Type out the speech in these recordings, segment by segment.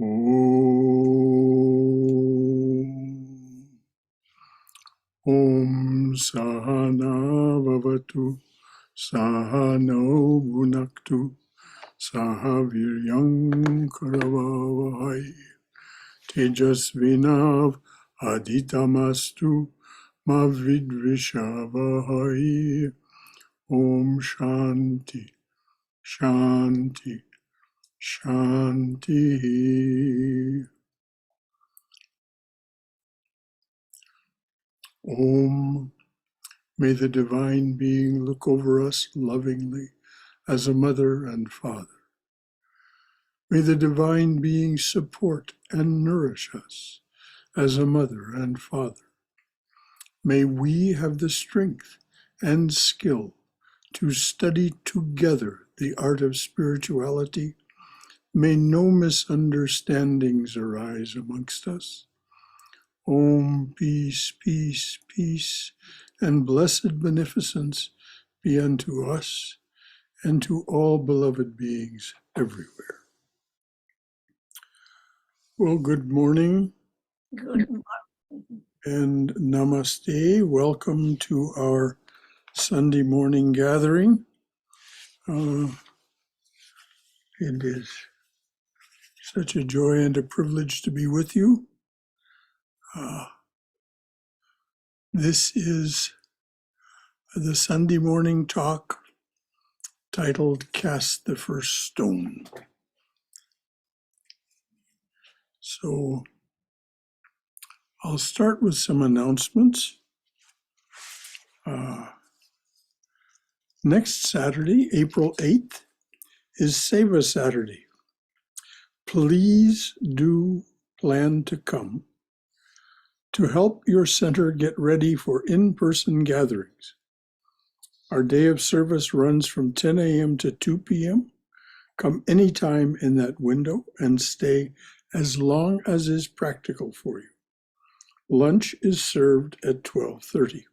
Om Sahana Vavatu Sahano Bhunaktu Sahaviryam Karavavahai Tejasvinav Aditamastu Mavidvishavahai. Om Shanti Shanti Shanti. Om. May the Divine Being look over us lovingly as a mother and father. May the Divine Being support and nourish us as a mother and father. May we have the strength and skill to study together the art of spirituality. May no misunderstandings arise amongst us. Om, peace, peace, peace, and blessed beneficence be unto us and to all beloved beings everywhere. Well, good morning. Good morning. And namaste. Welcome to our Sunday morning gathering. It is such a joy and a privilege to be with you. This is the Sunday morning talk titled Cast the First Stone. So I'll start with some announcements. Next Saturday, April 8th, is Seva Saturday. Please do plan to come to help your center get ready for in-person gatherings. Our day of service runs from 10 a.m. to 2 p.m. Come anytime in that window and stay as long as is practical for you. Lunch is served at 12:30.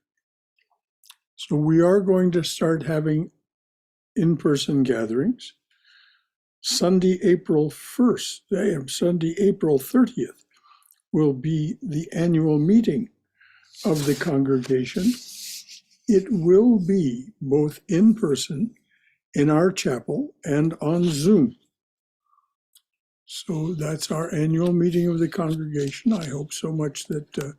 So we are going to start having in-person gatherings. Sunday, April 30th will be the annual meeting of the congregation. It will be both in person in our chapel and on Zoom. So that's our annual meeting of the congregation. I hope so much that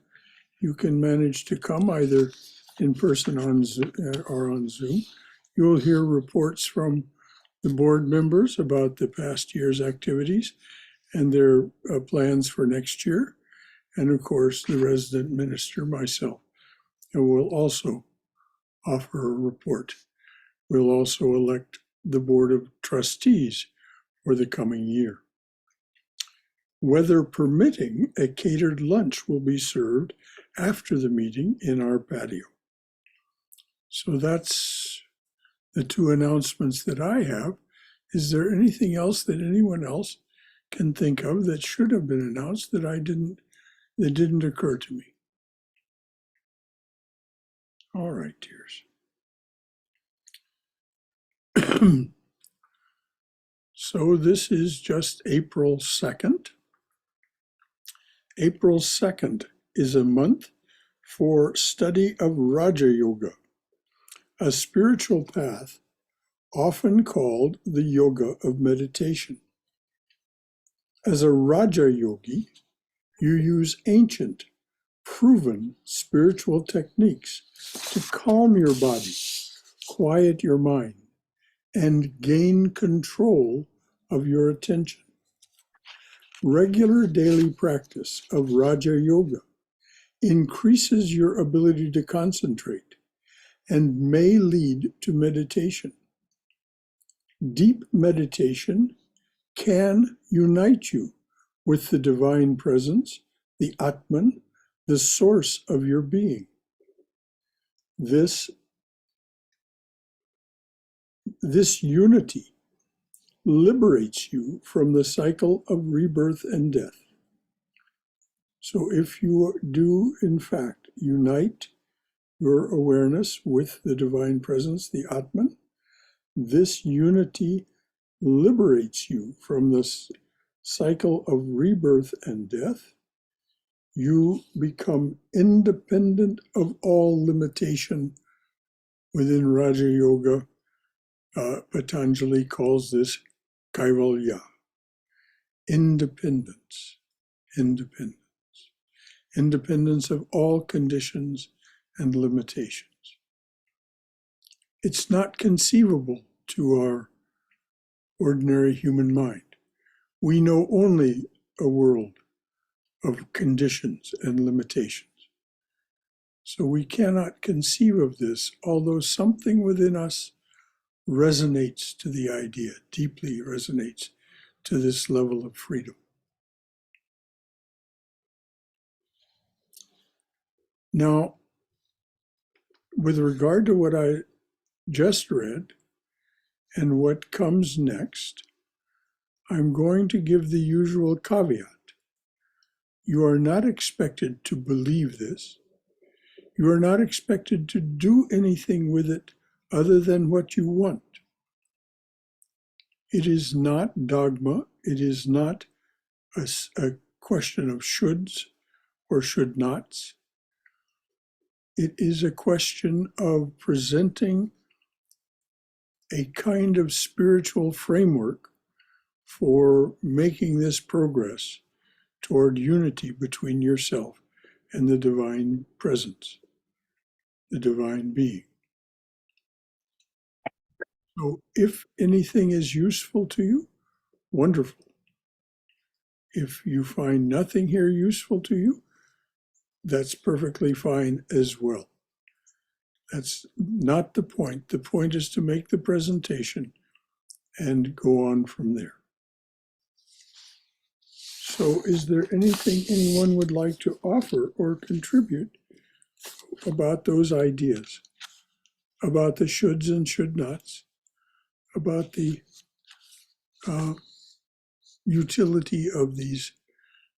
you can manage to come either in person or on Zoom. You'll hear reports from the board members about the past year's activities and their plans for next year. And of course, the resident minister, myself, and will also offer a report. We'll also elect the board of trustees for the coming year. Weather permitting, a catered lunch will be served after the meeting in our patio. So that's the two announcements that I have. Is there anything else that anyone else can think of that should have been announced that that didn't occur to me? All right, dears. So this is just April 2nd. April 2nd is a month for study of Raja Yoga, a spiritual path often called the yoga of meditation. As a Raja Yogi, you use ancient, proven spiritual techniques to calm your body, quiet your mind, and gain control of your attention. Regular daily practice of Raja Yoga increases your ability to concentrate and may lead to meditation. Deep meditation can unite you with the divine presence, the Atman, the source of your being. This unity liberates you from the cycle of rebirth and death. So if you do, in fact, unite your awareness with the divine presence, the Atman, this unity liberates you from cycle of rebirth and death, you become independent of all limitation. Within Raja Yoga, Patanjali calls this kaivalya, independence, independence, independence of all conditions and limitations. It's not conceivable to our ordinary human mind. We know only a world of conditions and limitations. So we cannot conceive of this, although something within us resonates to the idea, deeply resonates to this level of freedom. Now, with regard to what I just read and what comes next, I'm going to give the usual caveat. You are not expected to believe this. You are not expected to do anything with it other than what you want. It is not dogma. It is not a question of shoulds or should nots. It is a question of presenting a kind of spiritual framework for making this progress toward unity between yourself and the divine presence, the divine being. So if anything is useful to you, wonderful. If you find nothing here useful to you, that's perfectly fine as well. That's not the point. The point is to make the presentation and go on from there. So is there anything anyone would like to offer or contribute about those ideas, about the shoulds and should nots, about the utility of these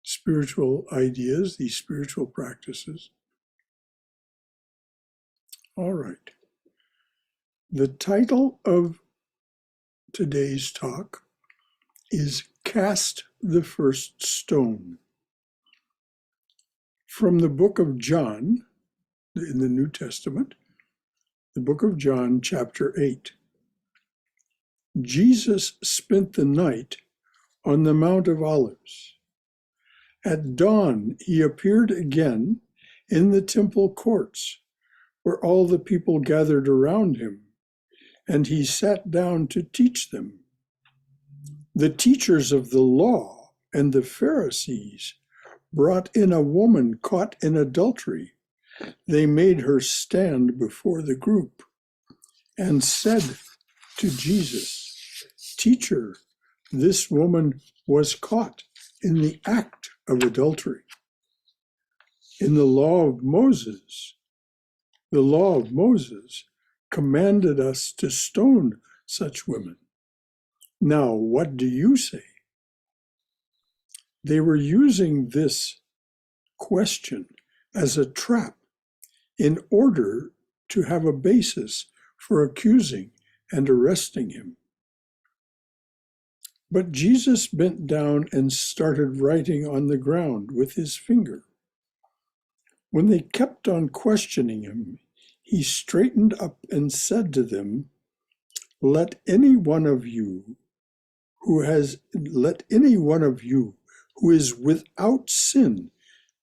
spiritual ideas, these spiritual practices? All right. The title of today's talk is Cast the First Stone. From the book of John, in the New Testament, the book of John, chapter 8. Jesus spent the night on the Mount of Olives. At dawn, he appeared again in the temple courts, where all the people gathered around him, and he sat down to teach them. The teachers of the law and the Pharisees brought in a woman caught in adultery. They made her stand before the group and said to Jesus, "Teacher, this woman was caught in the act of adultery. In the law of Moses commanded us to stone such women. Now, what do you say?" They were using this question as a trap in order to have a basis for accusing and arresting him. But Jesus bent down and started writing on the ground with his finger. When they kept on questioning him, he straightened up and said to them, Let any one of you who is without sin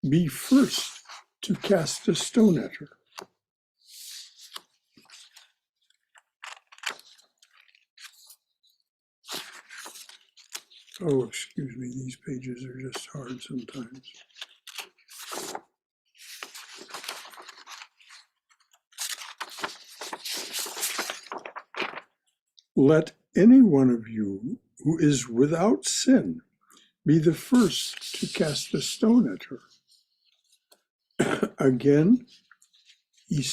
be first to cast a stone at her." Oh, excuse me, these pages are just hard sometimes. Let any one of you who is without sin be the first to cast a stone at her. Again, he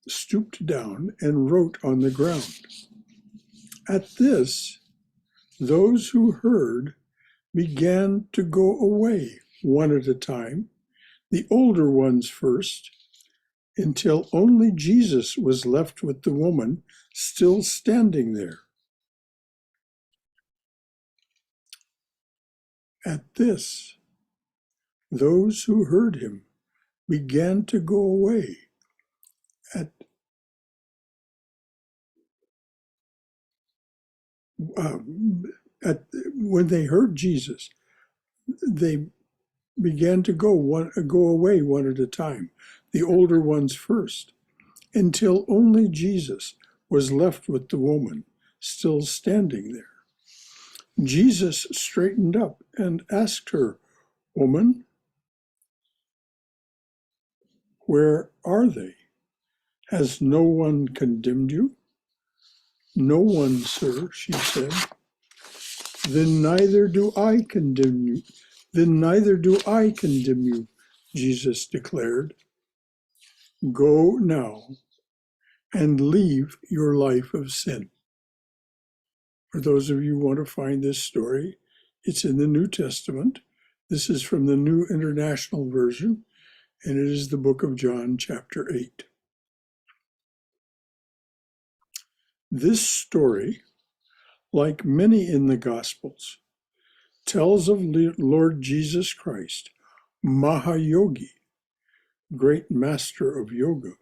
stooped down and wrote on the ground. At this, those who heard began to go away one at a time, the older ones first, until only Jesus was left with the woman still standing there. At this, those who heard him began to go away. When they heard Jesus, they began to go away one at a time, the older ones first, until only Jesus was left with the woman still standing there. Jesus straightened up and asked her, "Woman, where are they? Has no one condemned you?" "No one, sir," she said. "Then neither do I condemn you. Then neither do I condemn you," Jesus declared. "Go now and leave your life of sin." For those of you who want to find this story, it's in the New Testament. This is from the New International Version, and it is the book of John, chapter 8. This story, like many in the Gospels, tells of Lord Jesus Christ, Mahayogi, great master of yoga,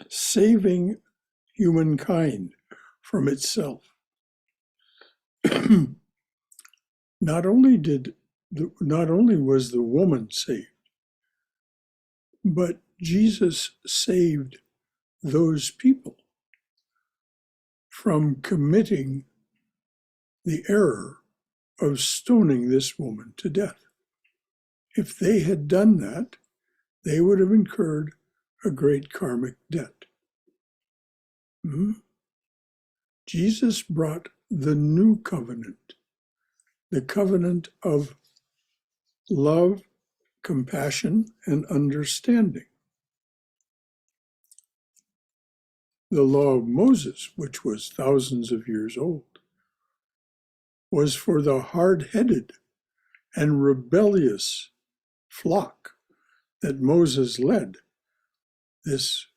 saving humankind from itself. Not only was the woman saved, but Jesus saved those people from committing the error of stoning this woman to death. If they had done that, they would have incurred a great karmic debt. Jesus brought the new covenant, the covenant of love, compassion, and understanding. The law of Moses, which was thousands of years old, was for the hard-headed and rebellious flock that Moses led, this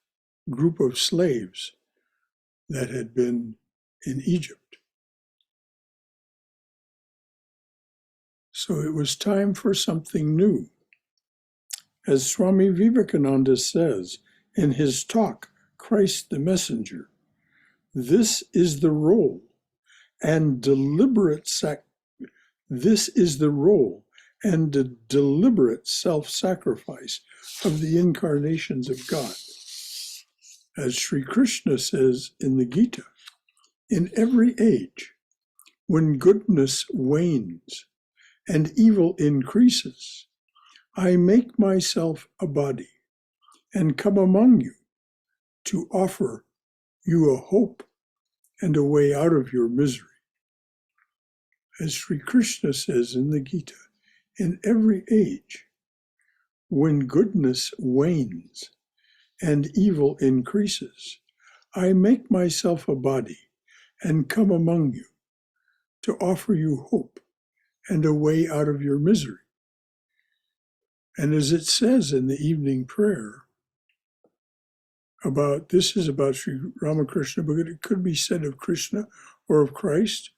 group of slaves that had been in Egypt. So it was time for something new. As Swami Vivekananda says in his talk, Christ the Messenger, this is the role and deliberate self-sacrifice of the incarnations of God. As Sri Krishna says in the Gita, in every age, when goodness wanes and evil increases, I make myself a body and come among you to offer you a hope and a way out of your misery. As Sri Krishna says in the Gita, in every age, when goodness wanes and evil increases, I make myself a body and come among you to offer you hope and a way out of your misery. And as it says in the evening prayer, this is about Sri Ramakrishna, but it could be said of Krishna or of Christ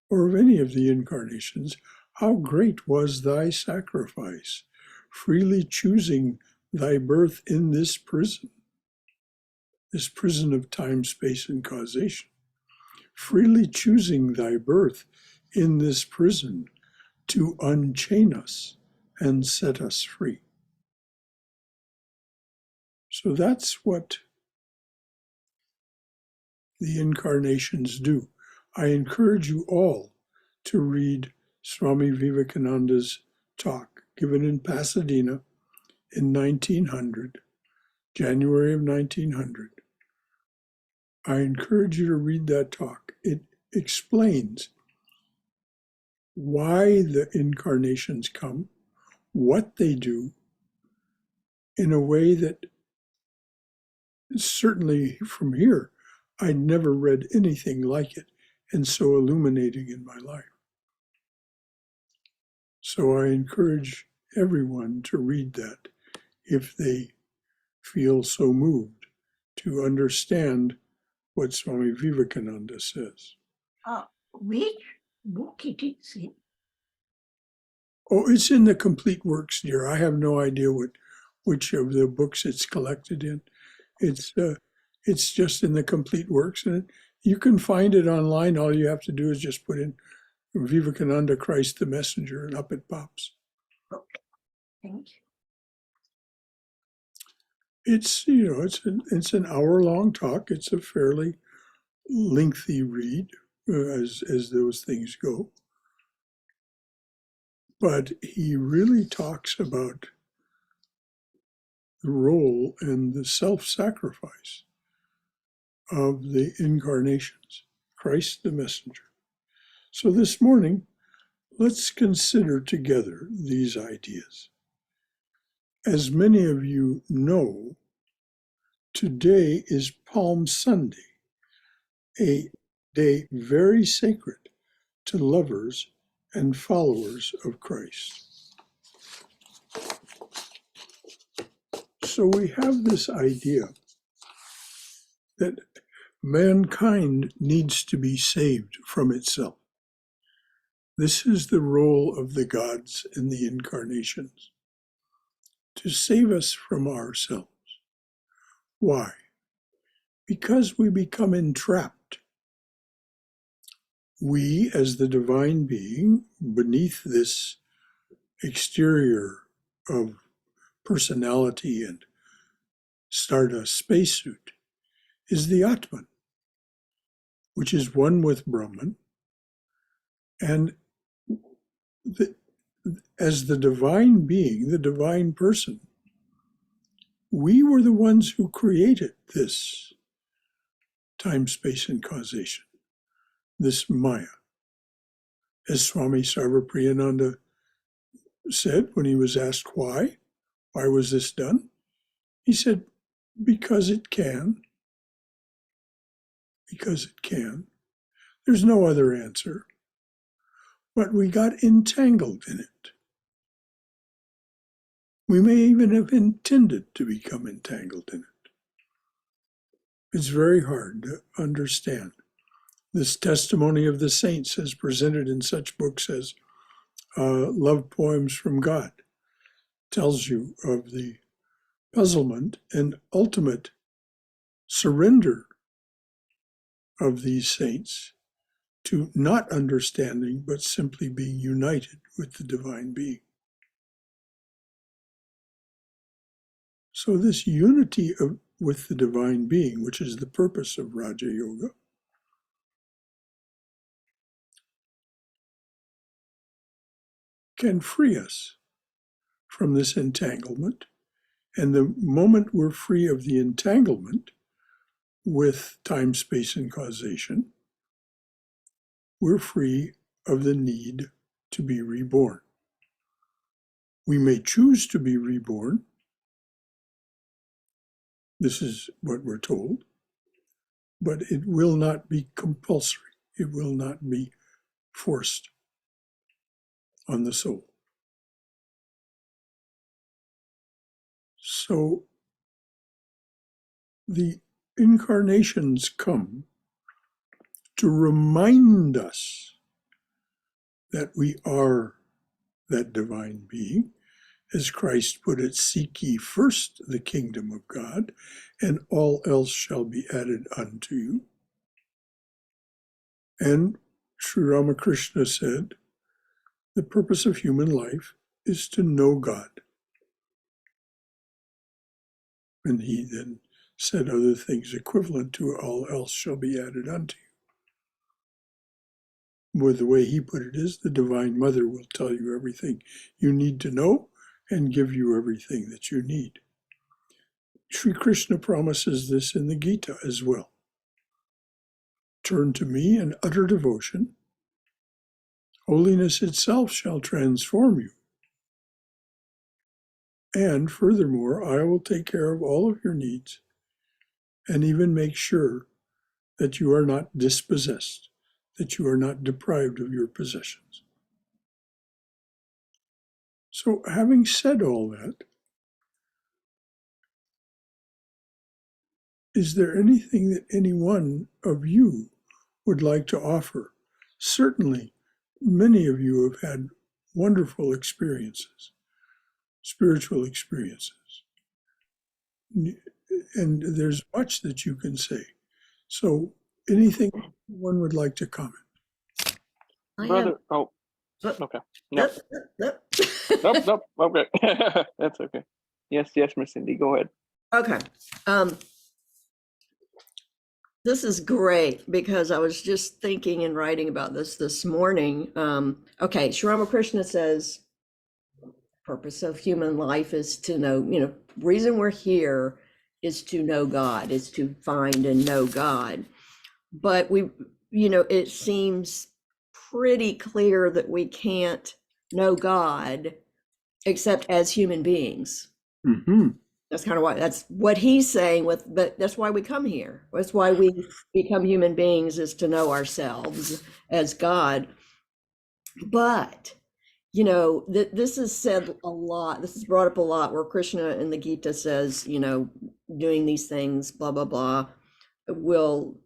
or of any of the incarnations, how great was thy sacrifice, freely choosing thy birth in this prison of time, space, and causation, freely choosing thy birth in this prison to unchain us and set us free. So that's what the incarnations do. I encourage you all to read Swami Vivekananda's talk given in Pasadena in 1900, January of 1900. I encourage you to read that talk. It explains why the incarnations come, what they do, in a way that certainly from here, I'd never read anything like it and so illuminating in my life. So I encourage everyone to read that if they feel so moved to understand what Swami Vivekananda says. Which book it is in? Oh, it's in the complete works, dear. I have no idea which of the books it's collected in. It's it's just in the complete works, and you can find it online. All you have to do is just put in Vivekananda, Christ the Messenger, and up it pops. Okay, thank you. It's it's an hour-long talk. It's a fairly lengthy read, as those things go. But he really talks about the role and the self-sacrifice of the incarnations, Christ the Messenger. So this morning, let's consider together these ideas. As many of you know, today is Palm Sunday, a day very sacred to lovers and followers of Christ. So we have this idea that mankind needs to be saved from itself. This is the role of the gods in the incarnations, to save us from ourselves. Why? Because we become entrapped. We, as the divine being, beneath this exterior of personality and stardust spacesuit, is the Atman, which is one with Brahman. And as the divine being, the divine person, we were the ones who created this time, space, and causation, this Maya. As Swami Sarvapriyananda said when he was asked why was this done? He said, because it can. Because it can. There's no other answer. But we got entangled in it. We may even have intended to become entangled in it. It's very hard to understand. This testimony of the saints as presented in such books as Love Poems from God tells you of the puzzlement and ultimate surrender of these saints to not understanding, but simply being united with the divine being. So this unity with the divine being, which is the purpose of Raja Yoga, can free us from this entanglement. And the moment we're free of the entanglement with time, space, and causation, we're free of the need to be reborn. We may choose to be reborn. This is what we're told. But it will not be compulsory. It will not be forced on the soul. So the incarnations come to remind us that we are that divine being. As Christ put it, seek ye first the kingdom of God, and all else shall be added unto you. And Sri Ramakrishna said, the purpose of human life is to know God. And he then said other things equivalent to all else shall be added unto you. Well, the way he put it is, the Divine Mother will tell you everything you need to know and give you everything that you need. Sri Krishna promises this in the Gita as well. Turn to me in utter devotion. Holiness itself shall transform you. And furthermore, I will take care of all of your needs and even make sure that you are not dispossessed, that you are not deprived of your possessions. So, having said all that, is there anything that any one of you would like to offer? Certainly, many of you have had wonderful experiences, spiritual experiences. And there's much that you can say. So anything one would like to comment? Brother, okay. No. Nope. Okay. That's okay. Yes, Miss Cindy, go ahead. Okay. This is great because I was just thinking and writing about this morning. Okay, Sri Ramakrishna says, purpose of human life is to know, reason we're here is to know God, is to find and know God. But it seems pretty clear that we can't know God except as human beings. Mm-hmm. That's what he's saying but that's why we come here. That's why we become human beings, is to know ourselves as God. But, this is said a lot. This is brought up a lot where Krishna in the Gita says, doing these things, blah, blah, blah, will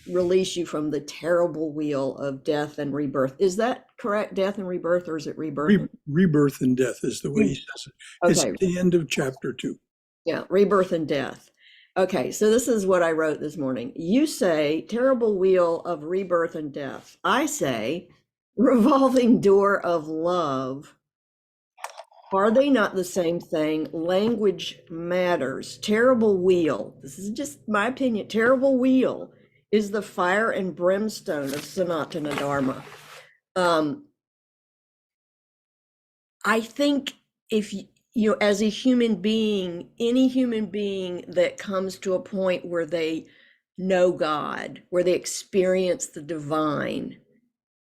release you from the terrible wheel of death and rebirth. Is that correct? Death and rebirth, or is it rebirth? Rebirth and death is the way he says it. It's Okay. at the end of chapter 2. Yeah, rebirth and death. Okay, so this is what I wrote this morning. You say terrible wheel of rebirth and death. I say revolving door of love. Are they not the same thing? Language matters. Terrible wheel. This is just my opinion. Terrible wheel is the fire and brimstone of Sanatana Dharma. I think if as a human being, any human being that comes to a point where they know God, where they experience the divine,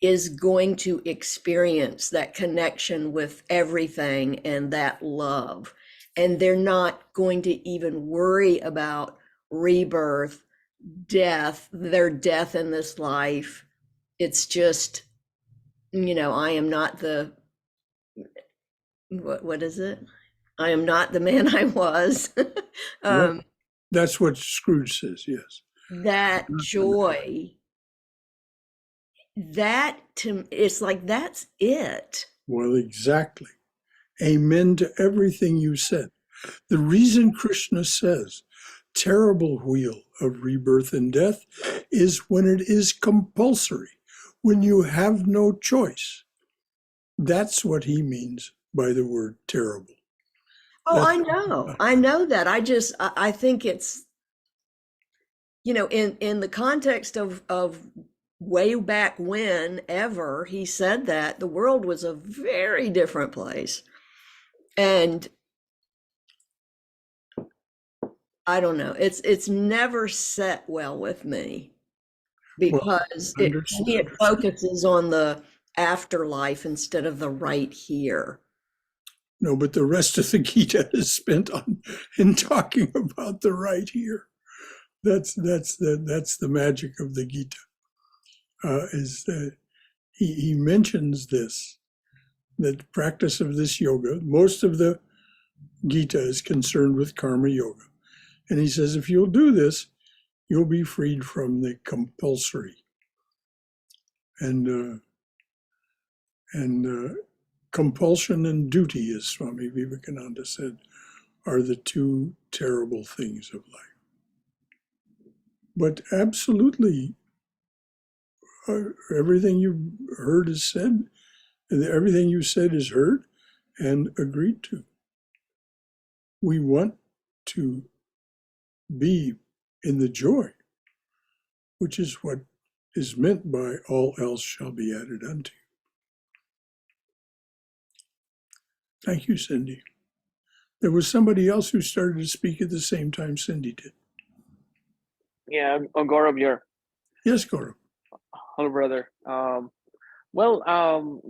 is going to experience that connection with everything and that love. And they're not going to even worry about rebirth, death, their death in this life. It's just, I am not the, what is it? I am not the man I was. That's what Scrooge says, yes. That joy, it's like, that's it. Well, exactly. Amen to everything you said. The reason Krishna says terrible wheel of rebirth and death is when it is compulsory, when you have no choice. That's what he means by the word terrible. Oh, I know that. I think it's, in the context of way back when ever he said that, the world was a very different place. And I don't know, it's never set well with me, because it focuses on the afterlife instead of the right here. No, but the rest of the Gita is spent in talking about the right here. That's the magic of the Gita. Is that he mentions this, that practice of this yoga. Most of the Gita is concerned with karma yoga, and he says if you'll do this, you'll be freed from the compulsory. And compulsion and duty, as Swami Vivekananda said, are the two terrible things of life. But absolutely, everything you heard is said, everything you said is heard and agreed to. We want to be in the joy, which is what is meant by all else shall be added unto you. Thank you, Cindy. There was somebody else who started to speak at the same time Cindy did. Yeah, Gaurav here. Yes, Gaurav. Hello, brother.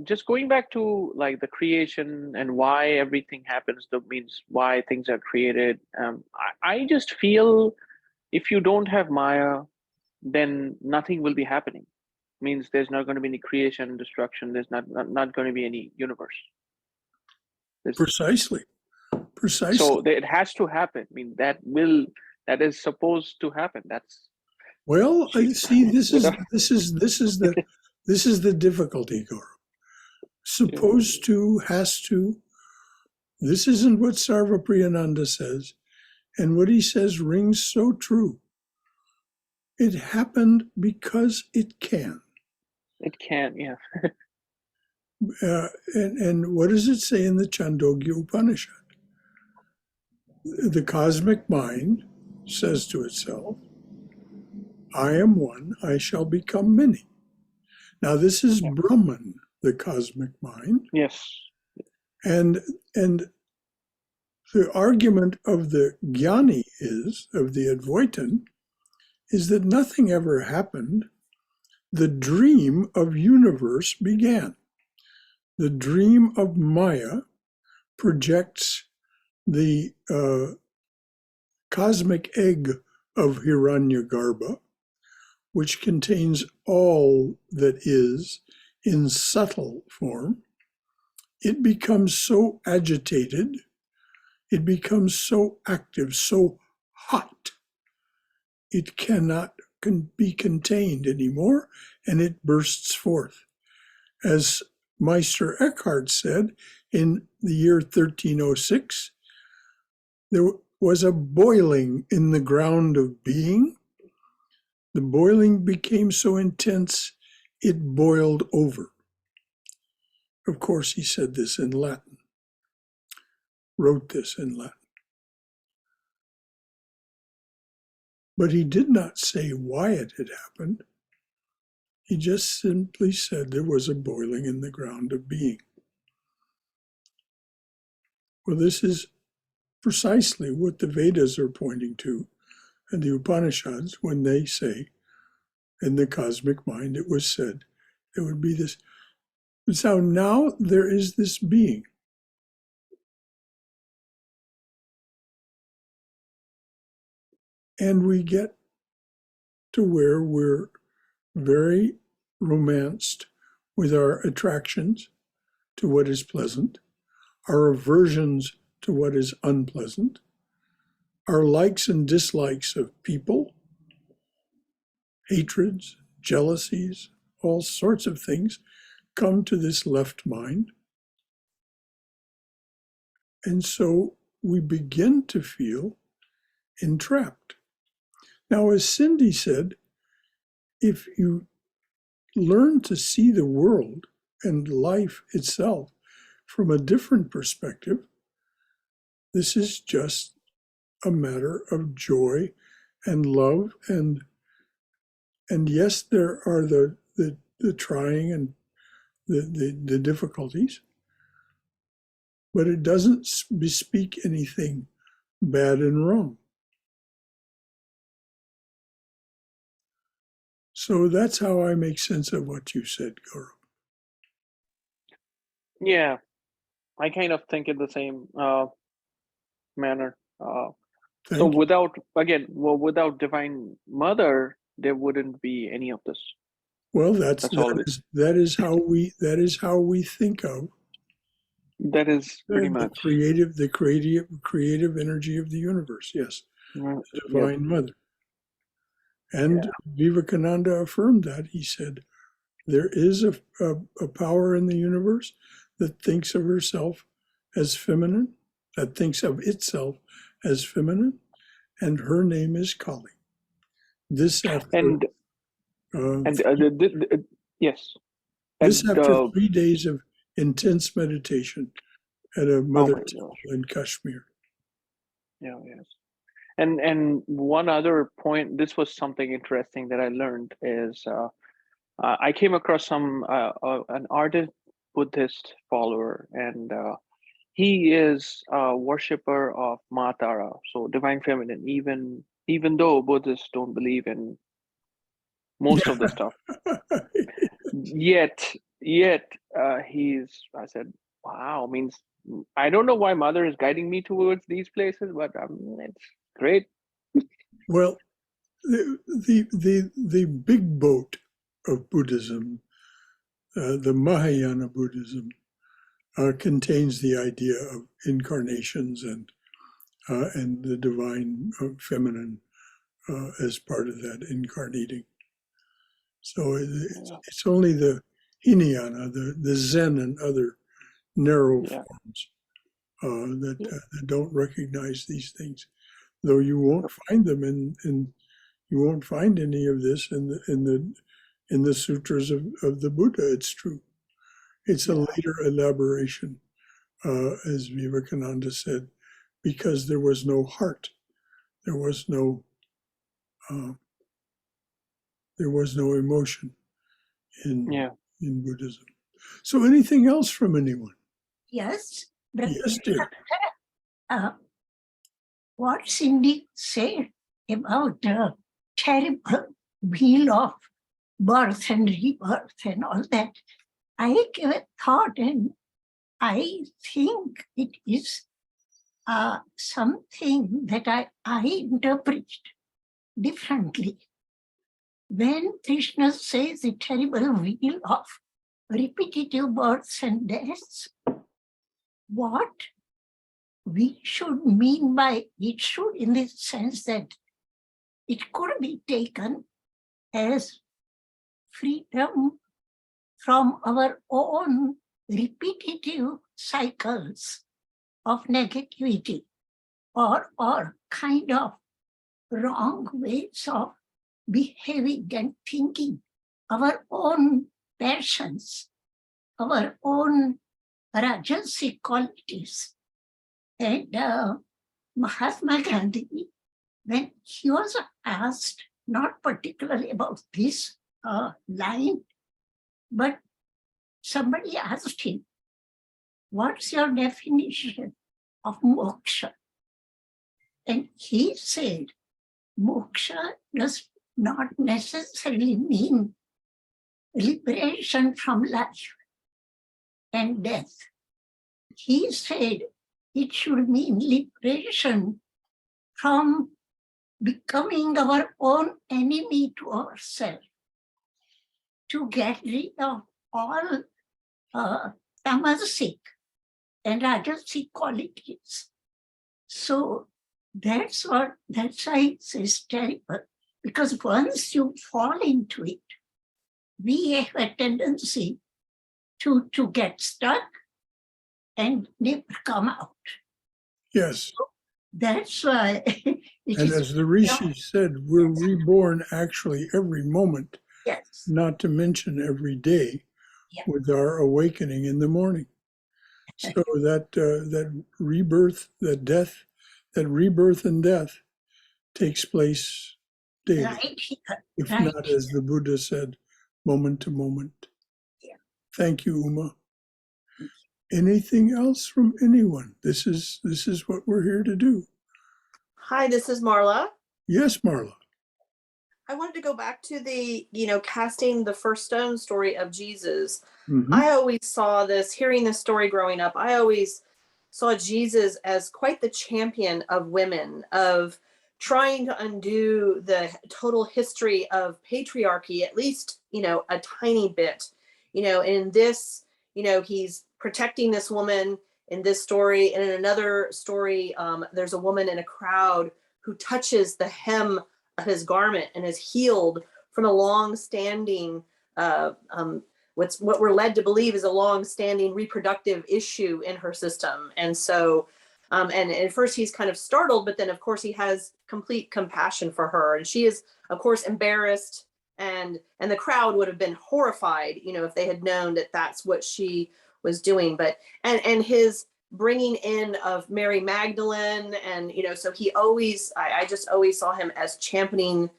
Just going back to like the creation and why everything happens, that means why things are created. I just feel if you don't have Maya, then nothing will be happening. Means there's not going to be any creation, destruction. There's not going to be any universe. Precisely. So it has to happen. I mean, that is supposed to happen. That's well. See, this is the difficulty, Gaurav. supposed to, has to. This isn't what Sarvapriyananda says. And what he says rings so true. It happened because it can. It can, yeah. And what does it say in the Chandogya Upanishad? The cosmic mind says to itself, I am one, I shall become many. Now this is Yeah. Brahman, the cosmic mind. Yes. And the argument of the Jnani of the Advaitin, is that nothing ever happened. The dream of universe began. The dream of Maya projects the cosmic egg of Hiranyagarbha, which contains all that is in subtle form. It becomes so agitated, it becomes so active, so hot, it cannot be contained anymore, and it bursts forth. As Meister Eckhart said in the year 1306, there was a boiling in the ground of being. The boiling became so intense, it boiled over. Of course, he said this in Latin, wrote this in Latin. But he did not say why it had happened. He just simply said there was a boiling in the ground of being. Well, this is precisely what the Vedas are pointing to, and the Upanishads, when they say, in the cosmic mind, it was said, there would be this. So now there is this being. And we get to where we're very romanced with our attractions to what is pleasant, our aversions to what is unpleasant, our likes and dislikes of people, hatreds, jealousies, all sorts of things come to this left mind. And so we begin to feel entrapped. Now, as Cindy said, if you learn to see the world and life itself from a different perspective, this is just a matter of joy and love, and yes, there are the trying and the difficulties, but it doesn't bespeak anything bad and wrong. So that's how I make sense of what you said, Gaurav. Yeah, I kind of think in the same manner. So without Divine Mother, there wouldn't be any of this. Well, that is how we think of. That is pretty much the creative energy of the universe. Yes, the Divine Mother. And Vivekananda affirmed that. He said, there is a power in the universe that thinks of herself as feminine, that thinks of itself as feminine, and her name is Kali. This after yes. This after 3 days of intense meditation at a mother temple in Kashmir. Yeah, yes. And one other point, this was something interesting that I learned is I came across an ardent Buddhist follower, and he is a worshiper of Ma Tara, so divine feminine, even though Buddhists don't believe in most of the stuff. Yet I said, wow, means I don't know why Mother is guiding me towards these places, but it's great. Well, the big boat of Buddhism, the Mahayana Buddhism, contains the idea of incarnations and the divine feminine as part of that incarnating. So it's only the Hinayana, the Zen and other narrow Yeah. forms that don't recognize these things. Though you won't find them you won't find any of this in the sutras of the Buddha. It's true. It's a later elaboration, as Vivekananda said, because there was no heart, there was no emotion Yeah. in Buddhism. So, anything else from anyone? Yes. Yes, dear. What Cindy said about the terrible wheel of birth and rebirth and all that, I gave a thought, and I think it is something that I interpret differently. When Krishna says the terrible wheel of repetitive births and deaths, what we should mean by it should, in the sense that it could be taken as freedom from our own repetitive cycles of negativity or kind of wrong ways of behaving and thinking, our own passions, our own rajasic qualities. And Mahatma Gandhi, when he was asked, not particularly about this line, but somebody asked him, what's your definition of moksha? And he said, moksha does not necessarily mean liberation from life and death. He said it should mean liberation from becoming our own enemy to ourselves, to get rid of all tamasic and rajasic qualities. So that's why it's terrible, because once you fall into it, we have a tendency to get stuck and never come out. Yes. So that's why and as the Rishi said, we're reborn actually every moment, yes, not to mention every day, with our awakening in the morning. So that rebirth, that rebirth and death takes place daily, right here, if right not, as the Buddha said, moment to moment. Yeah. Thank you, Uma. Anything else from anyone? This is what we're here to do. Hi, this is Marla. Yes, Marla. I wanted to go back to the, casting the first stone story of Jesus. Mm-hmm. I always saw this, hearing this story growing up, I always saw Jesus as quite the champion of women, of trying to undo the total history of patriarchy, at least, a tiny bit, in this, he's protecting this woman in this story. And in another story, there's a woman in a crowd who touches the hem of his garment and is healed from a long-standing, what we're led to believe is a long-standing reproductive issue in her system. And so, and at first he's kind of startled, but then of course he has complete compassion for her. And she is, of course, embarrassed, and the crowd would have been horrified, if they had known that that's what she was doing. But, and his bringing in of Mary Magdalene, and, so he always, I just always saw him as championing,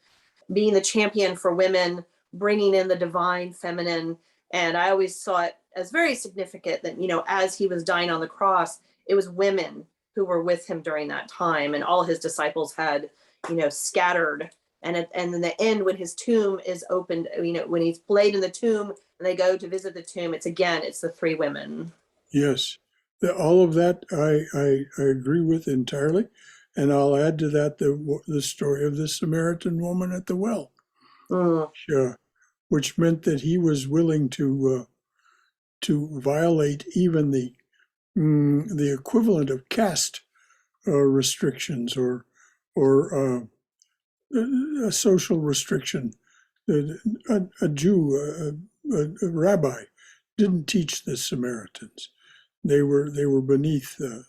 being the champion for women, bringing in the divine feminine. And I always saw it as very significant that, as he was dying on the cross, it was women who were with him during that time, and all his disciples had, scattered. And in the end, when his tomb is opened, when he's laid in the tomb and they go to visit the tomb, it's the three women. Yes. All of that I agree with entirely. And I'll add to that the story of the Samaritan woman at the well, which meant that he was willing to violate even the equivalent of caste restrictions or a social restriction. A Jew, a rabbi, didn't teach the Samaritans. They were beneath the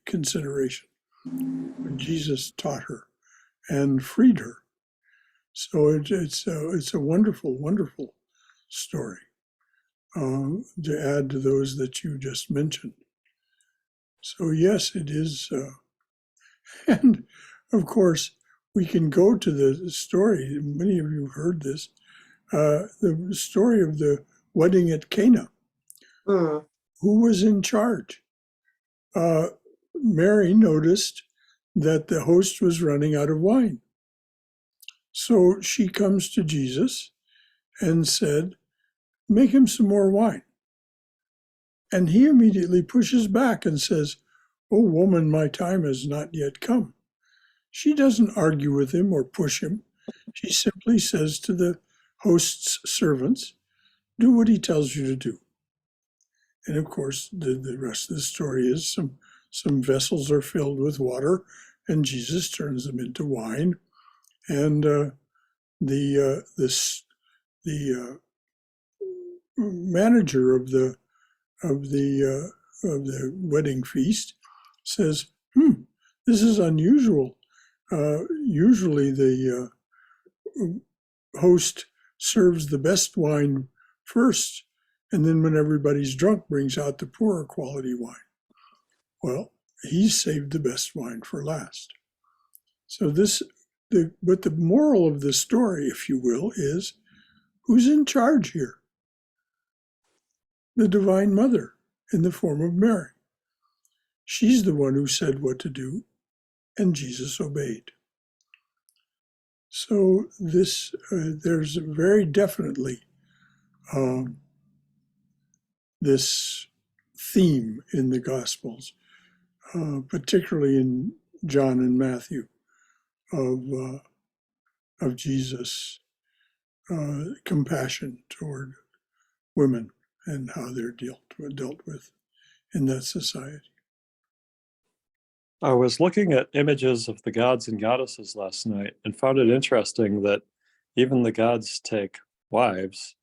consideration. But Jesus taught her and freed her. So it's a wonderful, wonderful story to add to those that you just mentioned. So yes, it is. And of course, we can go to the story. Many of you have heard this. The story of the wedding at Cana. Mm. Who was in charge? Mary noticed that the host was running out of wine. So she comes to Jesus and said, "Make him some more wine." And he immediately pushes back and says, "Oh, woman, my time has not yet come." She doesn't argue with him or push him. She simply says to the host's servants, "Do what he tells you to do." And of course, the rest of the story is some vessels are filled with water, and Jesus turns them into wine. And the manager of the wedding feast says, "This is unusual. Usually the host serves the best wine first, and then when everybody's drunk, brings out the poorer quality wine." Well, he saved the best wine for last. So but the moral of the story, if you will, is who's in charge here? The Divine Mother in the form of Mary. She's the one who said what to do, and Jesus obeyed. So there's very definitely this theme in the Gospels, particularly in John and Matthew, of Jesus' compassion toward women and how they're dealt with in that society. I was looking at images of the gods and goddesses last night and found it interesting that even the gods take wives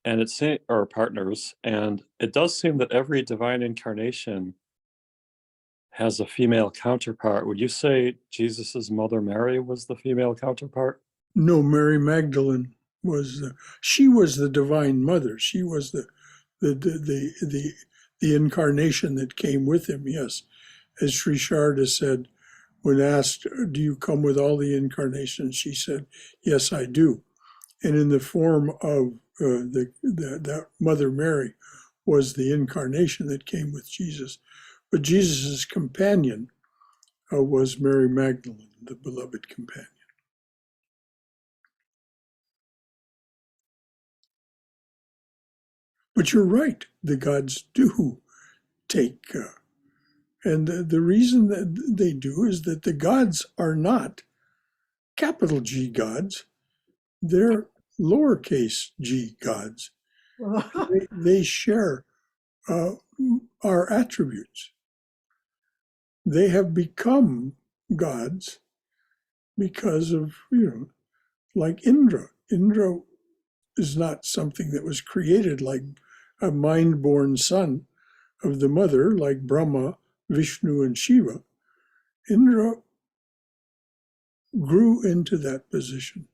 and or partners, and it does seem that every divine incarnation has a female counterpart. Would you say Jesus's mother Mary was the female counterpart? No, Mary Magdalene she was the Divine Mother. She was the incarnation that came with him. Yes, as Sri Sharda said, when asked, "Do you come with all the incarnations?" she said, "Yes, I do." And in the form of that Mother Mary was the incarnation that came with Jesus. But Jesus's companion was Mary Magdalene, the beloved companion. But you're right, the gods do take, and the reason that they do is that the gods are not capital G gods, they're lowercase g gods. They share our attributes. They have become gods because of, like Indra. Indra is not something that was created like a mind-born son of the mother, like Brahma, Vishnu, and Shiva. Indra grew into that position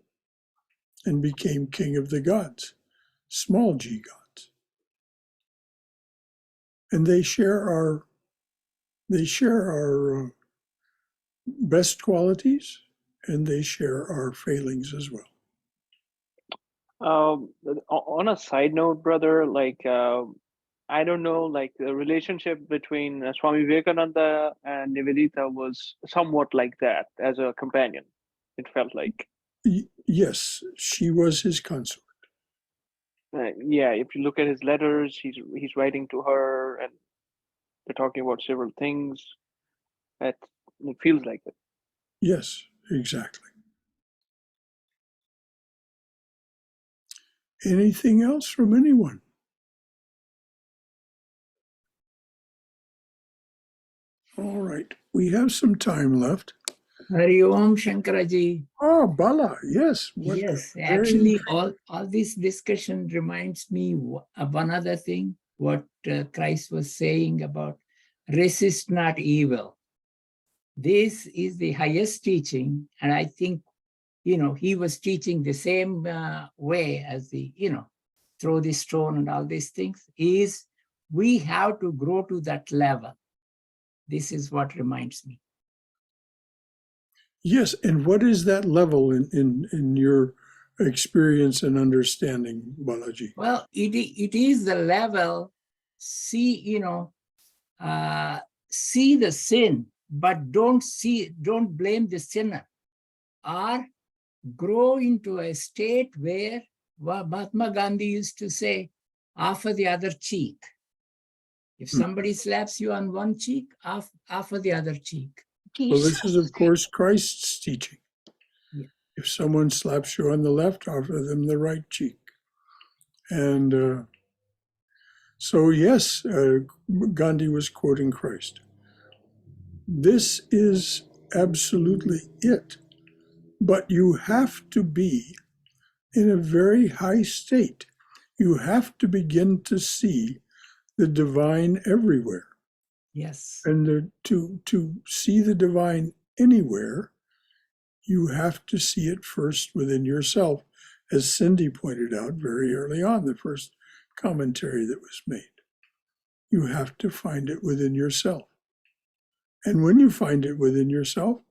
and became king of the gods, small g gods. And they share our best qualities, and they share our failings as well. On a side note, brother, I don't know, like the relationship between Swami Vivekananda and Nivedita was somewhat like that as a companion. It felt like. Yes, she was his consort. Yeah, if you look at his letters, he's writing to her, and they're talking about several things. It feels like it. Yes, exactly. Anything else from anyone? All right, we have some time left. Hari Om Shankaraji. Ah, Bala, yes. What Yes, very actually, all this discussion reminds me of one other thing, what Christ was saying about resist not evil. This is the highest teaching, and I think, he was teaching the same way as the, throw the stone and all these things, is we have to grow to that level. This is what reminds me. Yes, and what is that level in your experience and understanding, Balaji? Well, it is the level, see the sin, but don't blame the sinner, or grow into a state where Mahatma Gandhi used to say, offer the other cheek. If somebody slaps you on one cheek, offer the other cheek. Well, this is, of course, Christ's teaching. Yeah. If someone slaps you on the left, offer them the right cheek. And so, yes, Gandhi was quoting Christ. This is absolutely it. But you have to be in a very high state. You have to begin to see the divine everywhere. Yes. And to see the divine anywhere, you have to see it first within yourself, as Cindy pointed out very early on, the first commentary that was made. You have to find it within yourself. And when you find it within yourself,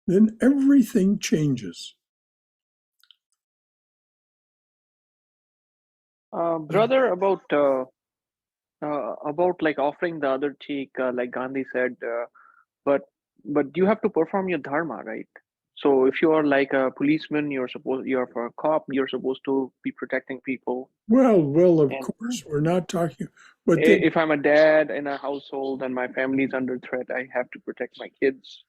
then everything changes. Brother, about like offering the other cheek, like Gandhi said, but you have to perform your dharma, right? So if you are like a policeman, you're for a cop, you're supposed to be protecting people. Well, of And course, we're not talking, but then, if I'm a dad in a household and my family's under threat, I have to protect my kids,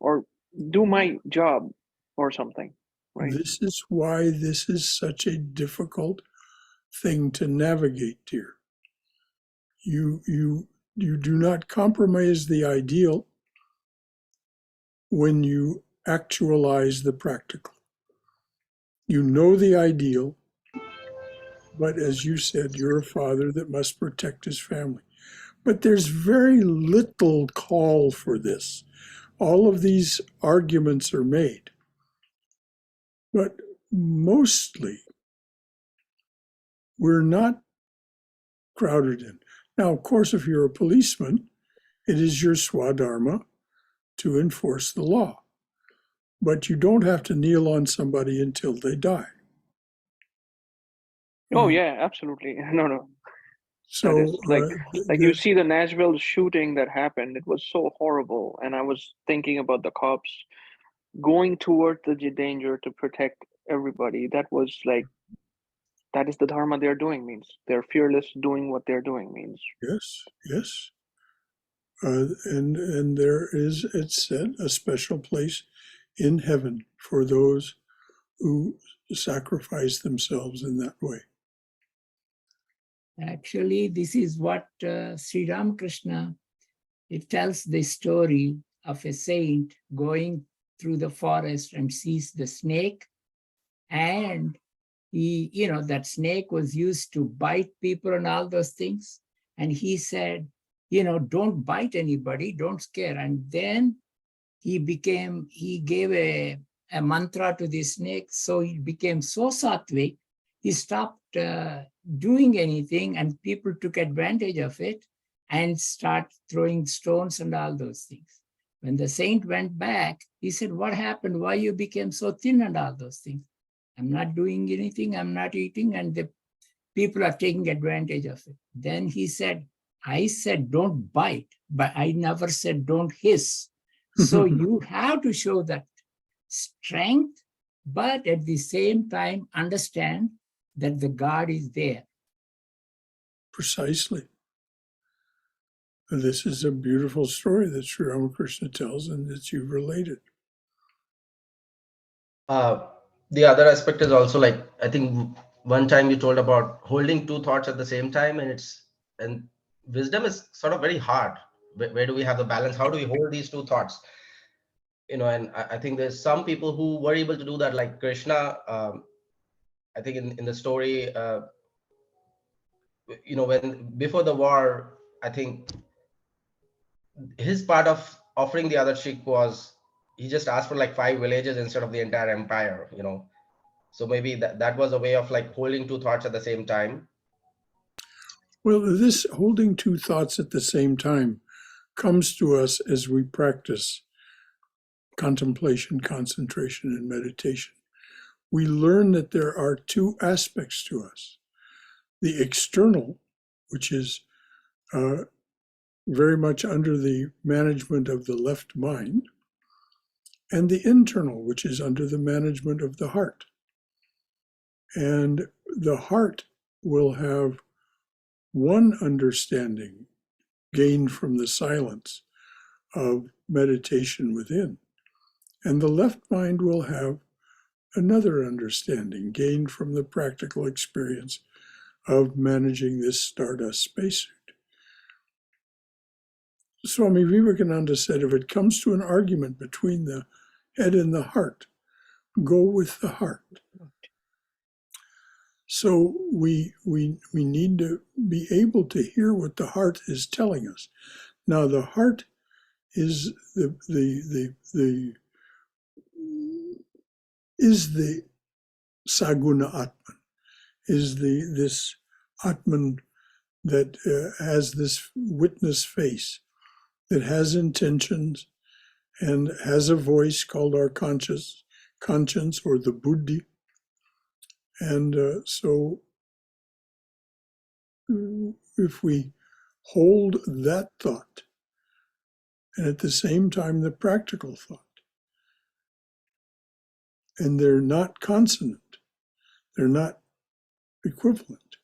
or do my job or something, right? this is why this is such a difficult thing to navigate, dear. You do not compromise the ideal when you actualize the practical. You know the ideal, but as you said, you're a father that must protect his family. But there's very little call for this. All of these arguments are made. But mostly, we're not crowded in. Now, of course, if you're a policeman, it is your swadharma to enforce the law. But you don't have to kneel on somebody until they die. Oh yeah, absolutely. No. So That is like you see the Nashville shooting that happened. It was so horrible, and I was thinking about the cops going toward the danger to protect everybody. That was like, that is the dharma they're doing. Means they're fearless doing what they're doing. Means yes. And there is, it said, a special place in heaven for those who sacrifice themselves in that way. Actually, this is what Sri Ramakrishna, it tells the story of a saint going through the forest and sees the snake. And he, that snake was used to bite people and all those things. And he said, don't bite anybody, don't scare. And then he gave a mantra to the snake. So he became so sattvic, he stopped doing anything, and people took advantage of it and start throwing stones and all those things. When the saint went back, he said, what happened? Why you became so thin and all those things? I'm not doing anything, I'm not eating, and the people are taking advantage of it. Then he said, I said, don't bite, but I never said, don't hiss. So you have to show that strength, but at the same time, understand that the God is there. Precisely. This is a beautiful story that Sri Ramakrishna tells and that you've related. The other aspect is also, like, I think one time you told about holding two thoughts at the same time, and wisdom is sort of very hard. Where do we have the balance? How do we hold these two thoughts? and I think there's some people who were able to do that, like Krishna. I think in the story, when before the war, I think his part of offering the other chick was he just asked for like 5 villages instead of the entire empire. So maybe that was a way of like holding two thoughts at the same time. Well, this holding two thoughts at the same time comes to us as we practice contemplation, concentration, and meditation. We learn that there are two aspects to us: the external, which is very much under the management of the left mind, and the internal, which is under the management of the heart. And the heart will have one understanding gained from the silence of meditation within, and the left mind will have another understanding gained from the practical experience of managing this stardust spacesuit. Swami Vivekananda said, if it comes to an argument between the head and the heart, go with the heart. So we need to be able to hear what the heart is telling us. Now, the heart is the Saguna Atman, is this Atman that has this witness face, that has intentions and has a voice called our conscience or the buddhi. And so if we hold that thought and at the same time the practical thought, and they're not consonant, they're not equivalent,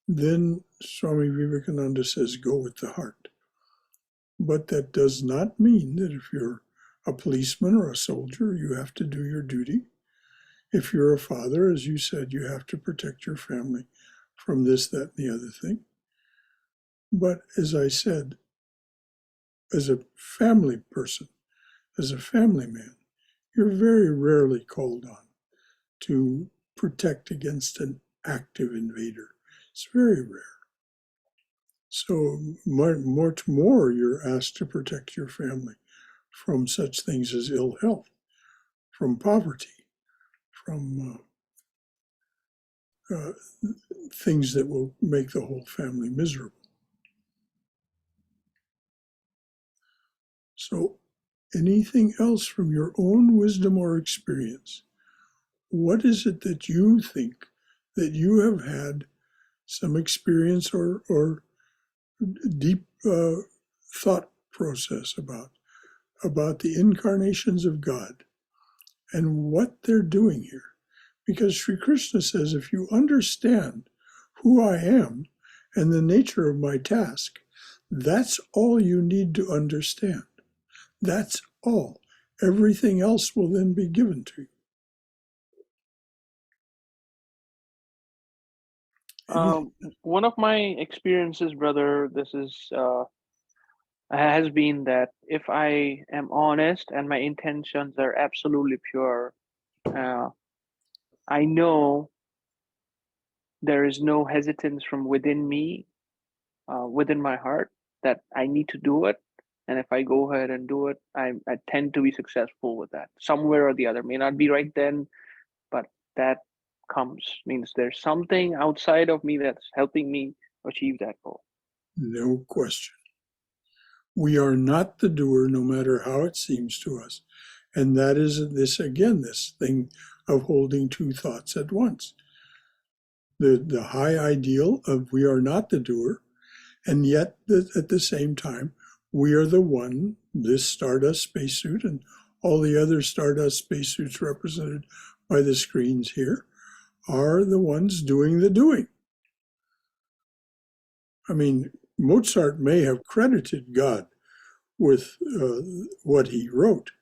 then Swami Vivekananda says, go with the heart. But that does not mean that if you're a policeman or a soldier, you have to do your duty. If you're a father, as you said, you have to protect your family from this, that, and the other thing. But as I said, as a family person, as a family man, you're very rarely called on to protect against an active invader. It's very rare. So much more you're asked to protect your family from such things as ill health, from poverty, from things that will make the whole family miserable. So anything else from your own wisdom or experience? What is it that you think that you have had some experience or deep thought process about the incarnations of God and what they're doing here? Because Sri Krishna says, if you understand who I am and the nature of my task, that's all you need to understand. That's all. Everything else will then be given to you. One of my experiences, brother, has been that if I am honest and my intentions are absolutely pure, I know there is no hesitance from within me, within my heart, that I need to do it. And if I go ahead and do it, I tend to be successful with that somewhere or the other. May not be right then, but that means there's something outside of me that's helping me achieve that goal. No question. We are not the doer, no matter how it seems to us. And that is this thing of holding two thoughts at once. The high ideal of we are not the doer, and yet at the same time, we are the one, this Stardust spacesuit and all the other Stardust spacesuits represented by the screens here, are the ones doing the doing. I mean, Mozart may have credited God with what he wrote,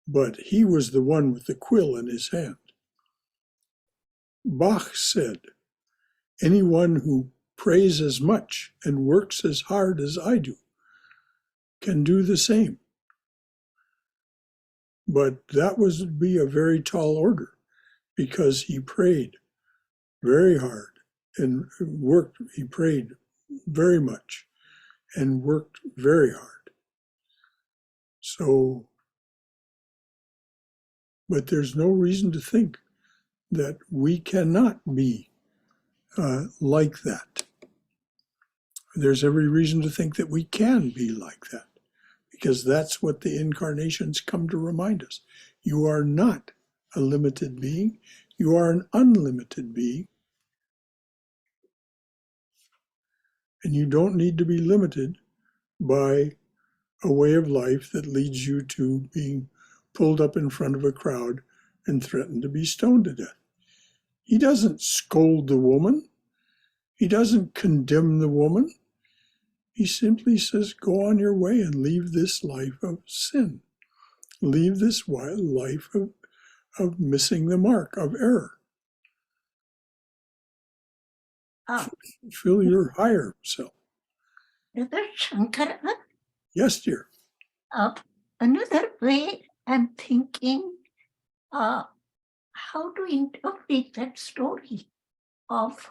but he was the one with the quill in his hand. Bach said, anyone who prays as much and works as hard as I do can do the same. But that would be a very tall order, because he prayed very hard and worked. He prayed very much and worked very hard. So, but there's no reason to think that we cannot be like that. There's every reason to think that we can be like that, because that's what the incarnations come to remind us. You are not a limited being. You are an unlimited being. And you don't need to be limited by a way of life that leads you to being pulled up in front of a crowd and threatened to be stoned to death. He doesn't scold the woman. He doesn't condemn the woman. He simply says, go on your way and leave this life of sin. Leave this life of missing the mark, of error. Fulfill your higher self. Brother Shankara, Yes, dear. another way I'm thinking, how to interpret that story of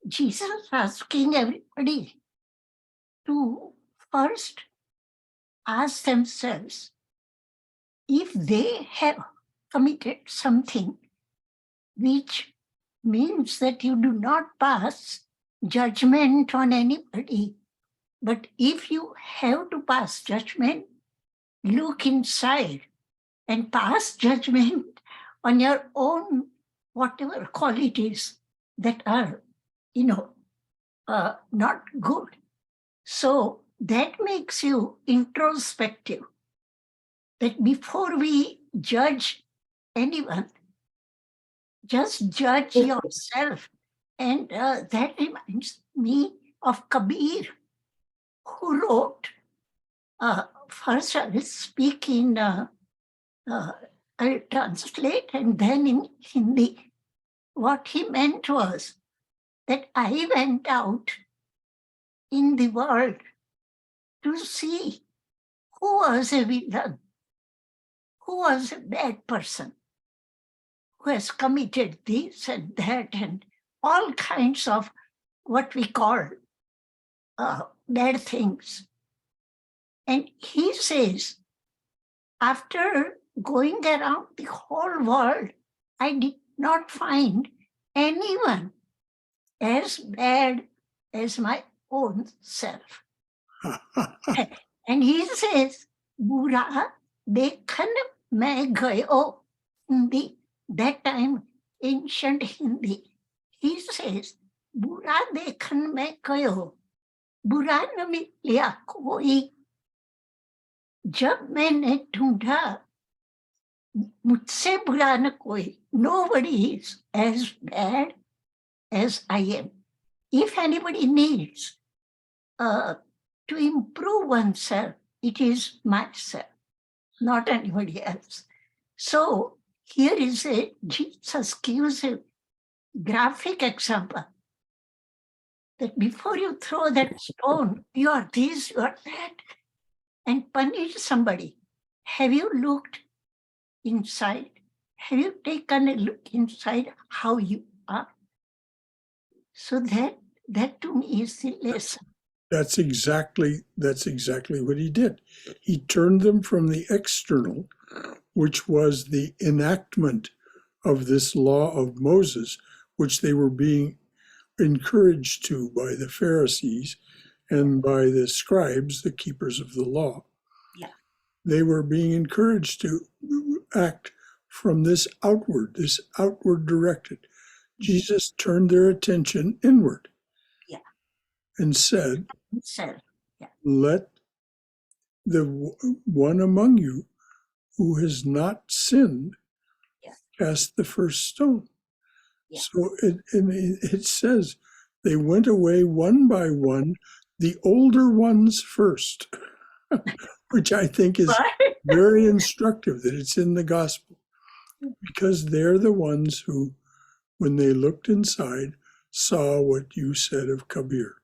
Jesus asking everybody to first ask themselves if they have committed something, which means that you do not pass judgment on anybody. But if you have to pass judgment, look inside and pass judgment on your own, whatever qualities that are, not good. So that makes you introspective, that before we judge anyone, just judge yourself. And that reminds me of Kabir, who wrote, first I will speak in, I'll translate, and then in Hindi. What he meant was that I went out in the world to see who was a villain, who was a bad person, who has committed this and that and all kinds of what we call bad things. And he says, after going around the whole world, I did not find anyone as bad as my own self. And he says, Bura dekhan main gayo. Hindi, that time ancient Hindi. He says, Bura dekhan main gayo. बुरा न मिला कोई, जब मैंने ढूंढा मुझसे बुरा न कोई. Nobody is as bad as I am. If anybody needs to improve oneself, it is myself, not anybody else. So here is Jesus gives a graphic example that before you throw that stone, you are this, you are that, and punish somebody. Have you looked inside? Have you taken a look inside how you are? So that to me is the lesson. That's exactly what he did. He turned them from the external, which was the enactment of this law of Moses, which they were being encouraged to by the Pharisees and by the scribes, the keepers of the law. Yeah. They were being encouraged to act from this outward directed. Jesus turned their attention inward. Yeah. And said, yeah. Let the one among you who has not sinned cast the first stone. Yeah. So it says they went away one by one, the older ones first, which I think is very instructive that it's in the gospel, because they're the ones who, when they looked inside, saw what you said of Kabir.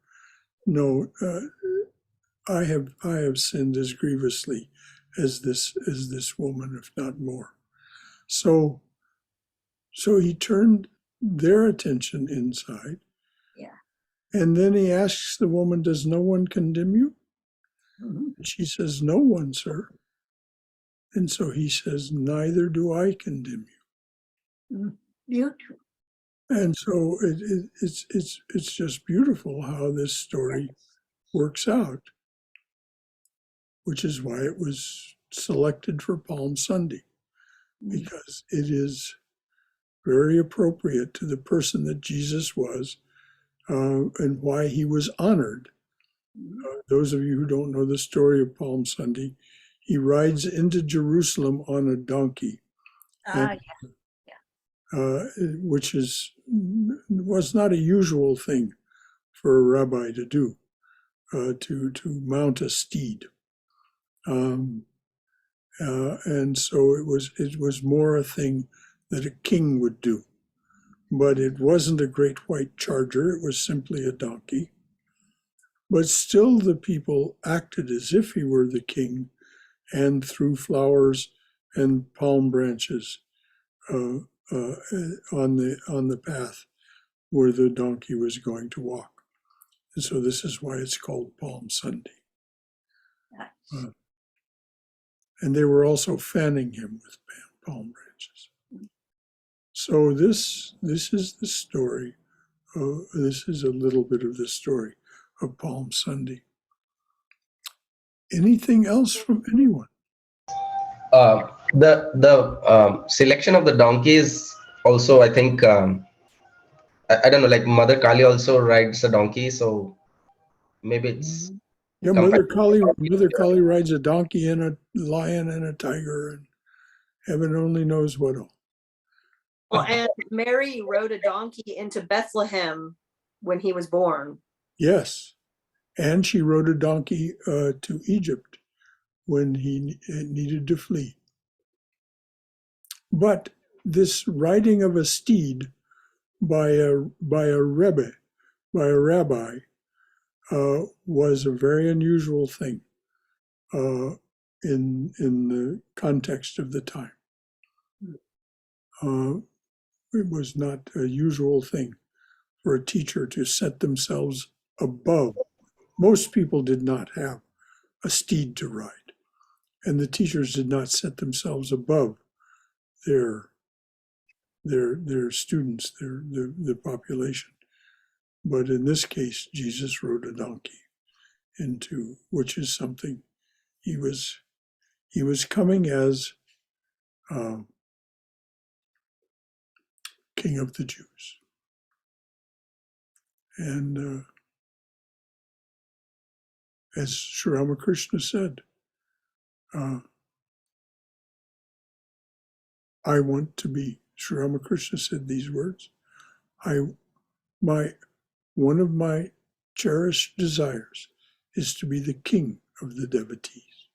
No, I have sinned as grievously as this woman, if not more. So he turned their attention inside. Yeah. And then he asks the woman, "Does no one condemn you?" Mhm. She says, "No one, sir." And so he says, "Neither do I condemn you." Mhm. Beautiful. And so it's just beautiful how this story works out, which is why it was selected for Palm Sunday, because it is very appropriate to the person that Jesus was, and why he was honored. Those of you who don't know the story of Palm Sunday, he rides into Jerusalem on a donkey, and, which was not a usual thing for a rabbi to do, to mount a steed. And so it was more a thing that a king would do. But it wasn't a great white charger, it was simply a donkey. But still the people acted as if he were the king and threw flowers and palm branches on the path where the donkey was going to walk. And so this is why it's called Palm Sunday. And they were also fanning him with palm branches. So this is the story. This is a little bit of the story of Palm Sunday. Anything else from anyone? The selection of the donkeys also, I think, I don't know, like Mother Kali also rides a donkey, so maybe it's Yeah, Mother Kali rides a donkey and a lion and a tiger and heaven only knows what all. Well, and Mary rode a donkey into Bethlehem when he was born. Yes, and she rode a donkey to Egypt when he needed to flee. But this riding of a steed by a rabbi was a very unusual thing in the context of the time. It was not a usual thing for a teacher to set themselves above. Most people did not have a steed to ride, and the teachers did not set themselves above their students, the population. But in this case, Jesus rode a donkey into, which is something he was coming as King of the Jews. And as Sri Ramakrishna said, I want to be, Sri Ramakrishna said these words, one of my cherished desires is to be the king of the devotees.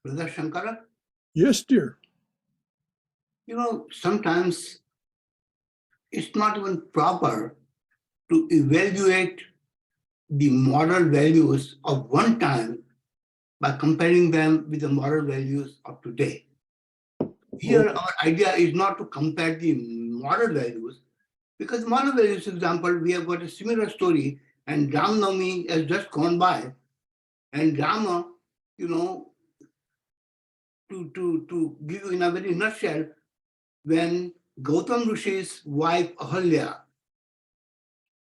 Brother Shankara? Yes, dear. You know, sometimes it's not even proper to evaluate the moral values of one time by comparing them with the moral values of today. Here, our idea is not to compare the moral values, because moral values, for example, we have got a similar story, and Ram Navami has just gone by, and Rama, you know, to give you in a very nutshell, when Gautam Rishi's wife Ahalya,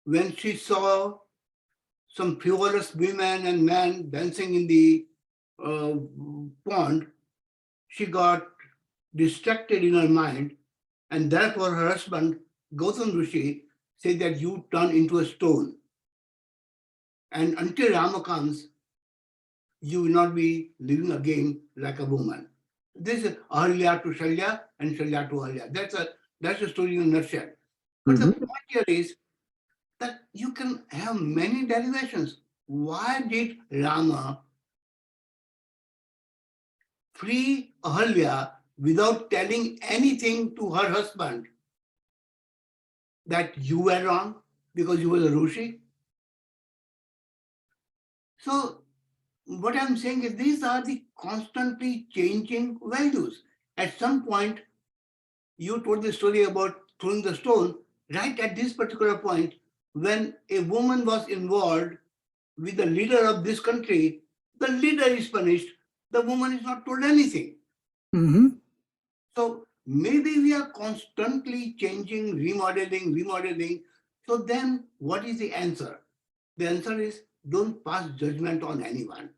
when she saw some frivolous women and men dancing in the pond, she got distracted in her mind, and therefore her husband, Gautam Rishi, said that you turn into a stone. And until Rama comes, you will not be living again like a woman. This is Ahalya to Shalya and Shalya to Ahalya. That's a story in a nutshell. But the point here is that you can have many derivations. Why did Rama free Ahalya without telling anything to her husband that you were wrong because you were a Rishi? So what I'm saying is these are the constantly changing values. At some point, you told the story about throwing the stone. Right at this particular point, when a woman was involved with the leader of this country, the leader is punished. The woman is not told anything. Hmm. So maybe we are constantly changing, remodeling. So then what is the answer? The answer is don't pass judgment on anyone.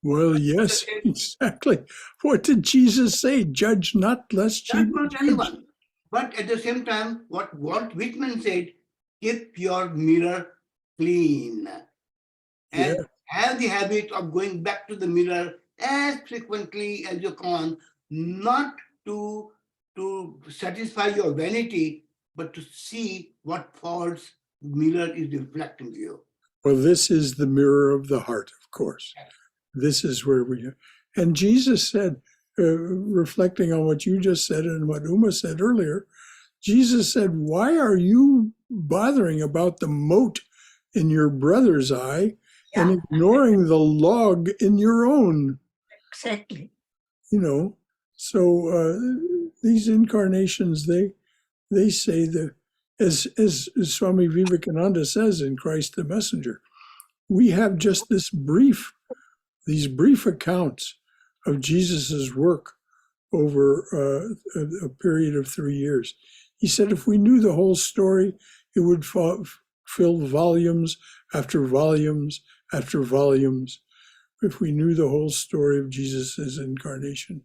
Well, yes, exactly. What did Jesus say? Judge not, lest ye Judge be not judged. anyone. But at the same time, what Walt Whitman said, keep your mirror clean and Yeah. have the habit of going back to the mirror as frequently as you can, not to satisfy your vanity, but to see what faults the mirror is reflecting to you. Well, this is the mirror of the heart, of course. This is where we, and Jesus said, reflecting on what you just said and what Uma said earlier, Jesus said, why are you bothering about the mote in your brother's eye and Yeah. ignoring the log in your own? Exactly. You know, so these incarnations, they say that, as Swami Vivekananda says in Christ the Messenger, we have just these brief accounts of Jesus's work over a period of 3 years. He said if we knew the whole story, it would fill volumes after volumes after volumes if we knew the whole story of Jesus's incarnation.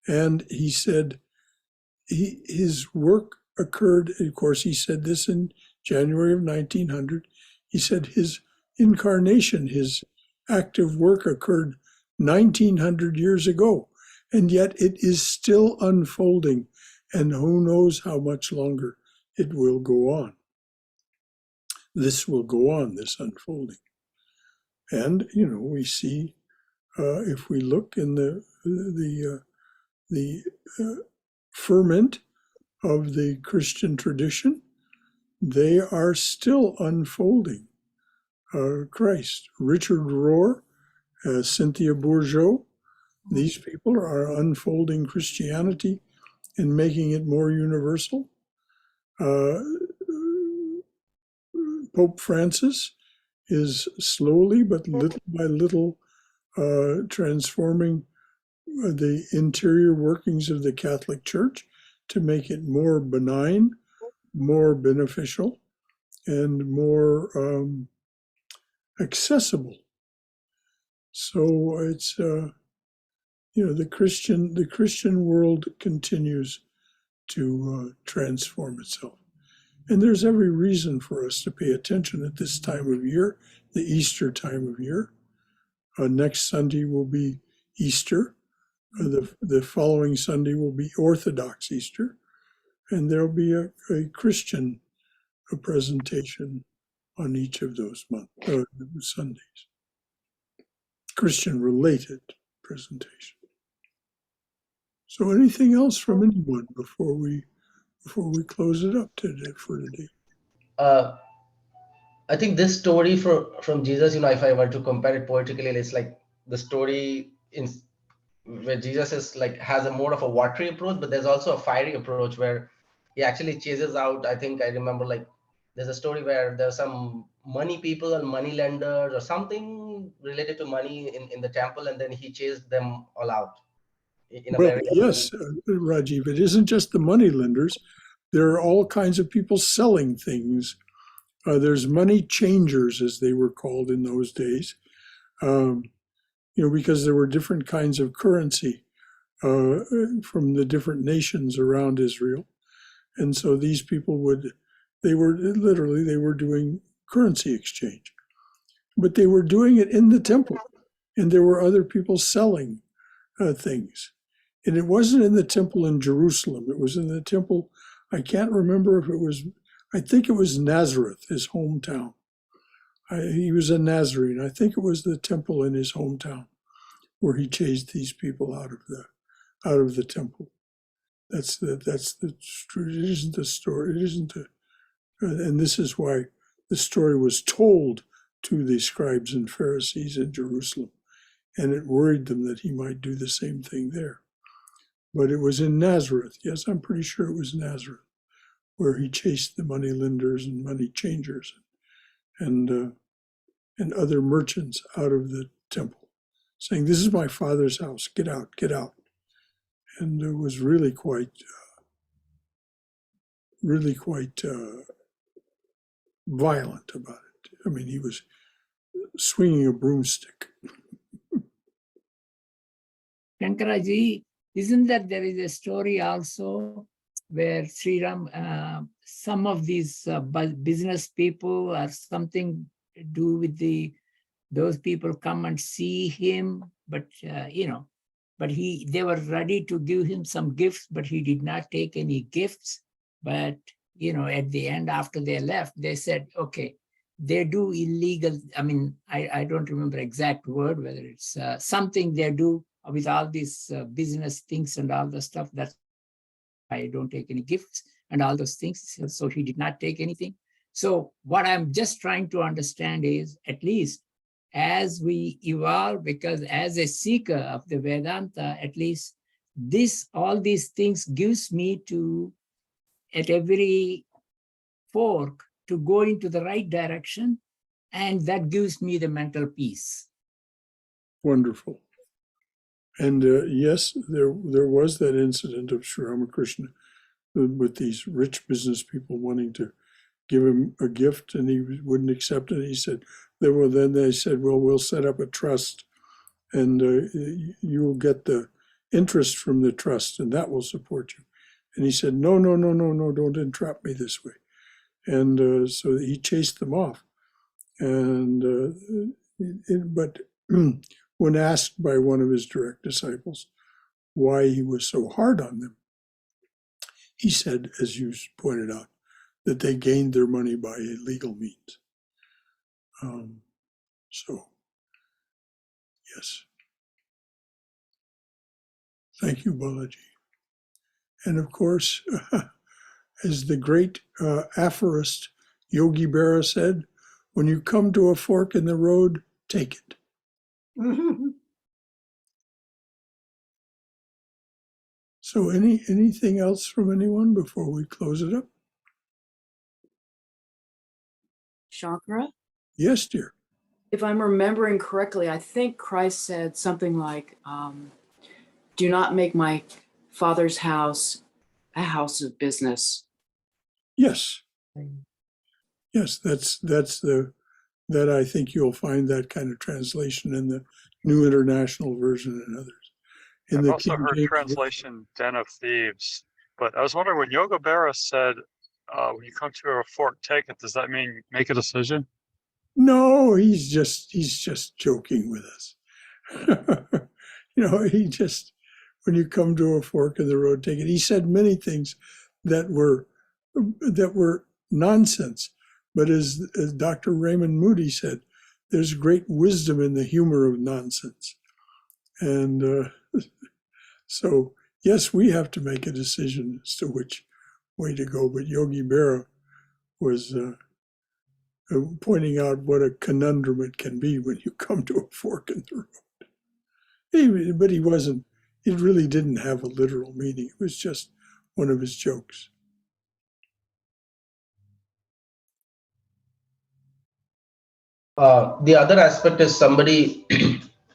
And he said his work occurred, of course, he said this in January of 1900. He said his incarnation, his active work occurred 1900 years ago, and yet it is still unfolding, and who knows how much longer it will go on. This will go on, this unfolding. And, you know, we see, if we look in the ferment of the Christian tradition, they are still unfolding Christ. Richard Rohr, Cynthia Bourgeois, these people are unfolding Christianity and making it more universal. Pope Francis is slowly but little by little transforming the interior workings of the Catholic Church to make it more benign, more beneficial, and more accessible. So it's the Christian world continues to transform itself, and there's every reason for us to pay attention at this time of year, the Easter time of year. Next Sunday will be Easter. The following Sunday will be Orthodox Easter, and there'll be a Christian presentation on each of those Sundays. Christian-related presentation. So, anything else from anyone before we close it up for today? I think this story from Jesus, if I were to compare it poetically, it's like the story where Jesus is like has a more of a watery approach, but there's also a fiery approach where he actually chases out. I think I remember like there's a story where there's some money people and money lenders or something related to money in the temple, and then he chased them all out in a Well, very yes, Rajiv, it isn't just the money lenders. There are all kinds of people selling things. There's money changers, as they were called in those days, because there were different kinds of currency from the different nations around Israel. And so these people they were doing currency exchange. But they were doing it in the temple, and there were other people selling things. And it wasn't in the temple in Jerusalem. It was in the temple, I can't remember if it was, I think it was Nazareth, his hometown. He was a Nazarene. I think it was the temple in his hometown where he chased these people out of the temple. That's the it isn't the story. It isn't and this is why the story was told to the scribes and Pharisees in Jerusalem. and it worried them that he might do the same thing there. But it was in Nazareth. Yes, I'm pretty sure it was Nazareth, where he chased the money lenders and money changers and other merchants out of the temple, saying, "This is my Father's house. Get out, get out." And it was really quite violent about it. I mean, he was swinging a broomstick. Shankaraji, isn't that there is a story also where Sri Ram, some of these business people or something do with those people come and see him, but but they were ready to give him some gifts, but he did not take any gifts. But at the end, after they left, they said, okay, they do illegal. I mean, I don't remember exact word, whether it's something they do with all these business things and all the stuff. That's why I don't take any gifts and all those things. So he did not take anything. So what I'm just trying to understand is, at least as we evolve, because as a seeker of the Vedanta, at least all these things gives me to, at every fork, to go into the right direction, and that gives me the mental peace. Wonderful. And yes, there was that incident of Sri Ramakrishna with these rich business people wanting to give him a gift, and he wouldn't accept it. He said, then they said, well, we'll set up a trust, and you'll get the interest from the trust, and that will support you. And he said, no, don't entrap me this way. And so he chased them off. And but when asked by one of his direct disciples why he was so hard on them, he said, as you pointed out, that they gained their money by illegal means. So, yes. Thank you, Balaji. And of course, as the great aphorist Yogi Berra said, when you come to a fork in the road, take it. So anything else from anyone before we close it up? Shankara? Yes, dear. If I'm remembering correctly, I think Christ said something like, do not make my Father's house a house of business. Yes. Yes, that I think you'll find that kind of translation in the New International Version and others. I've also heard translation "den of thieves," but I was wondering when Yoga Berra said, "When you come to a fork, take it." Does that mean make a decision? No, he's just joking with us. When you come to a fork in the road, take it. He said many things that were nonsense, but as Dr. Raymond Moody said, there's great wisdom in the humor of nonsense. And so, yes, we have to make a decision as to which way to go. But Yogi Berra was pointing out what a conundrum it can be when you come to a fork in the road. But he wasn't, it really didn't have a literal meaning. It was just one of his jokes. The other aspect is somebody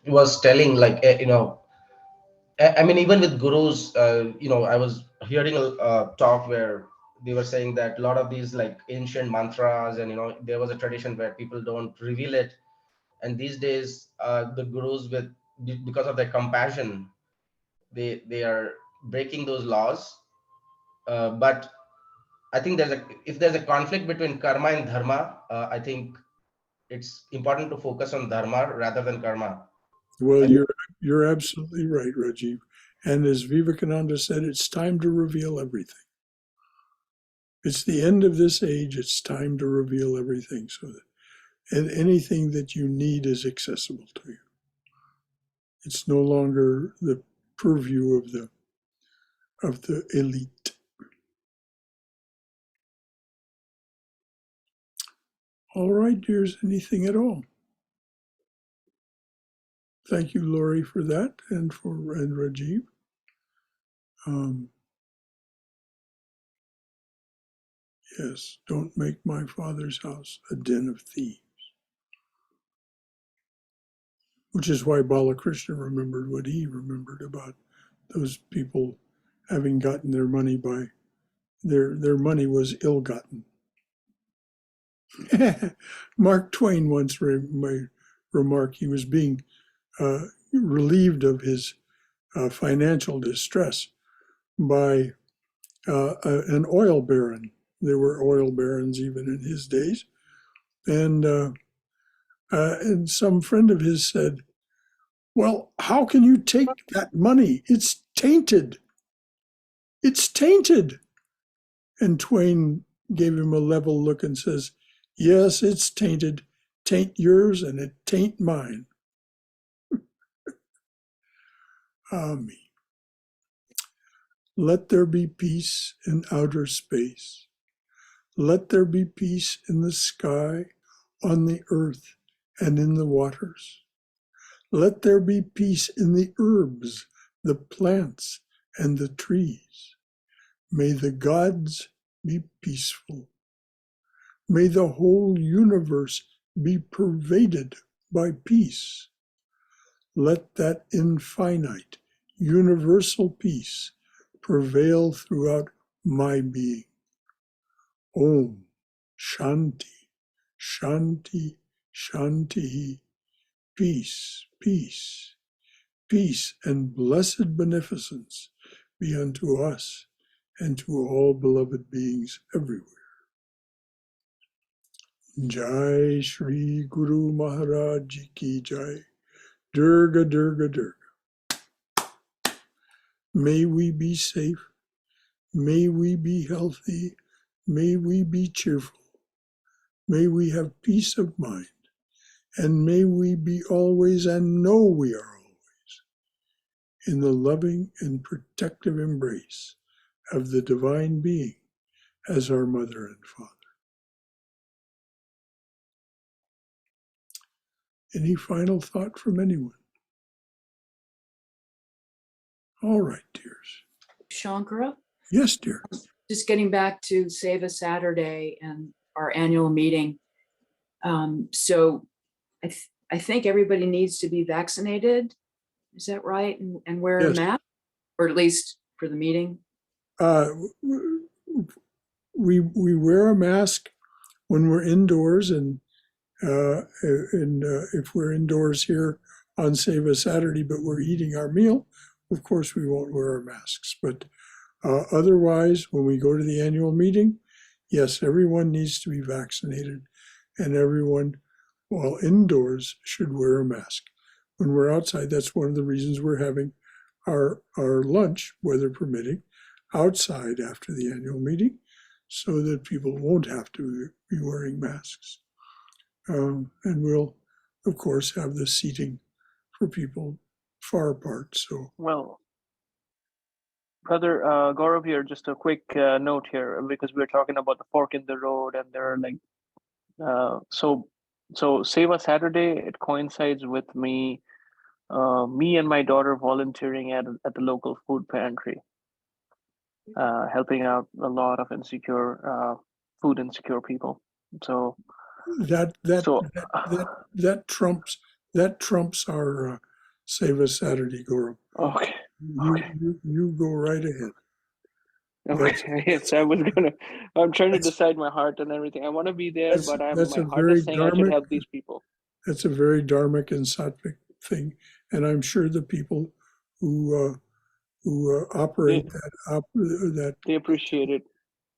was telling, like, I mean, even with gurus, I was hearing a talk where they were saying that a lot of these like ancient mantras, and there was a tradition where people don't reveal it, and these days the gurus, because of their compassion, they are breaking those laws. But I think if there's a conflict between karma and dharma, I think it's important to focus on dharma rather than karma. Well, you're absolutely right, Rajiv. And as Vivekananda said, it's time to reveal everything. It's the end of this age. It's time to reveal everything so that anything that you need is accessible to you. It's no longer the purview of the elite. All right, dears, anything at all? thank you, Lori, for that, and Rajiv. Yes, don't make my Father's house a den of thieves. Which is why Balakrishna remembered what he remembered about those people having gotten their money by their money was ill-gotten. Mark Twain once remarked he was being relieved of his financial distress by an oil baron. There were oil barons even in his days. And some friend of his said, "Well, how can you take that money? It's tainted. It's tainted." And Twain gave him a level look and says, "Yes, it's tainted. Taint yours and it taint mine." Ah, me. Let there be peace in outer space. Let there be peace in the sky, on the earth, and in the waters. Let there be peace in the herbs, the plants, and the trees. May the gods be peaceful. May the whole universe be pervaded by peace. Let that infinite, universal peace prevail throughout my being. Om Shanti, Shanti, Shanti. Peace, peace, peace, and blessed beneficence be unto us and to all beloved beings everywhere. Jai Shri Guru Maharaj Ji Ki Jai. Durga, Durga, Durga. May we be safe. May we be healthy. May we be cheerful. May we have peace of mind. And may we be always and know we are always in the loving and protective embrace of the Divine Being as our Mother and Father. Any final thought from anyone? All right, dears. Shankara, Yes, dear. just getting back to Save a Saturday and our annual meeting. So I think everybody needs to be vaccinated. Is that right? And wear a Yes. mask, or at least for the meeting? We wear a mask when we're indoors, and if we're indoors here on Save a Saturday, but we're eating our meal, of course we won't wear our masks. But otherwise, when we go to the annual meeting, yes, everyone needs to be vaccinated, and everyone, while indoors, should wear a mask. When we're outside, that's one of the reasons we're having our lunch, weather permitting, outside after the annual meeting, so that people won't have to be wearing masks. And we'll, of course, have the seating for people far apart. So, Well, Brother Gaurav here, just a quick note here, because we're talking about the fork in the road, and there are like, so Save a Saturday, it coincides with me and my daughter volunteering at the local food pantry, helping out a lot of food insecure people. So that trumps our Save a Saturday, Gaurav. okay. You go right ahead. Okay. Yes, I'm trying to decide my heart and everything. I want to be there, but my heart is saying I should help these people. That's a very dharmic and sattvic thing, and I'm sure the people who operate that they appreciate it.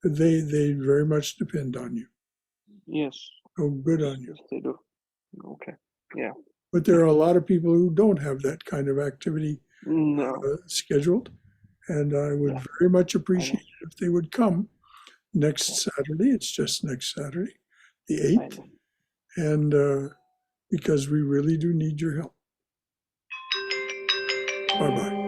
They very much depend on you. Yes. Oh, good on you. Yes, they do. Okay. Yeah. But there are a lot of people who don't have that kind of activity scheduled, and I would very much appreciate it if they would come next Saturday. It's just next Saturday, the 8th, and because we really do need your help. Bye-bye.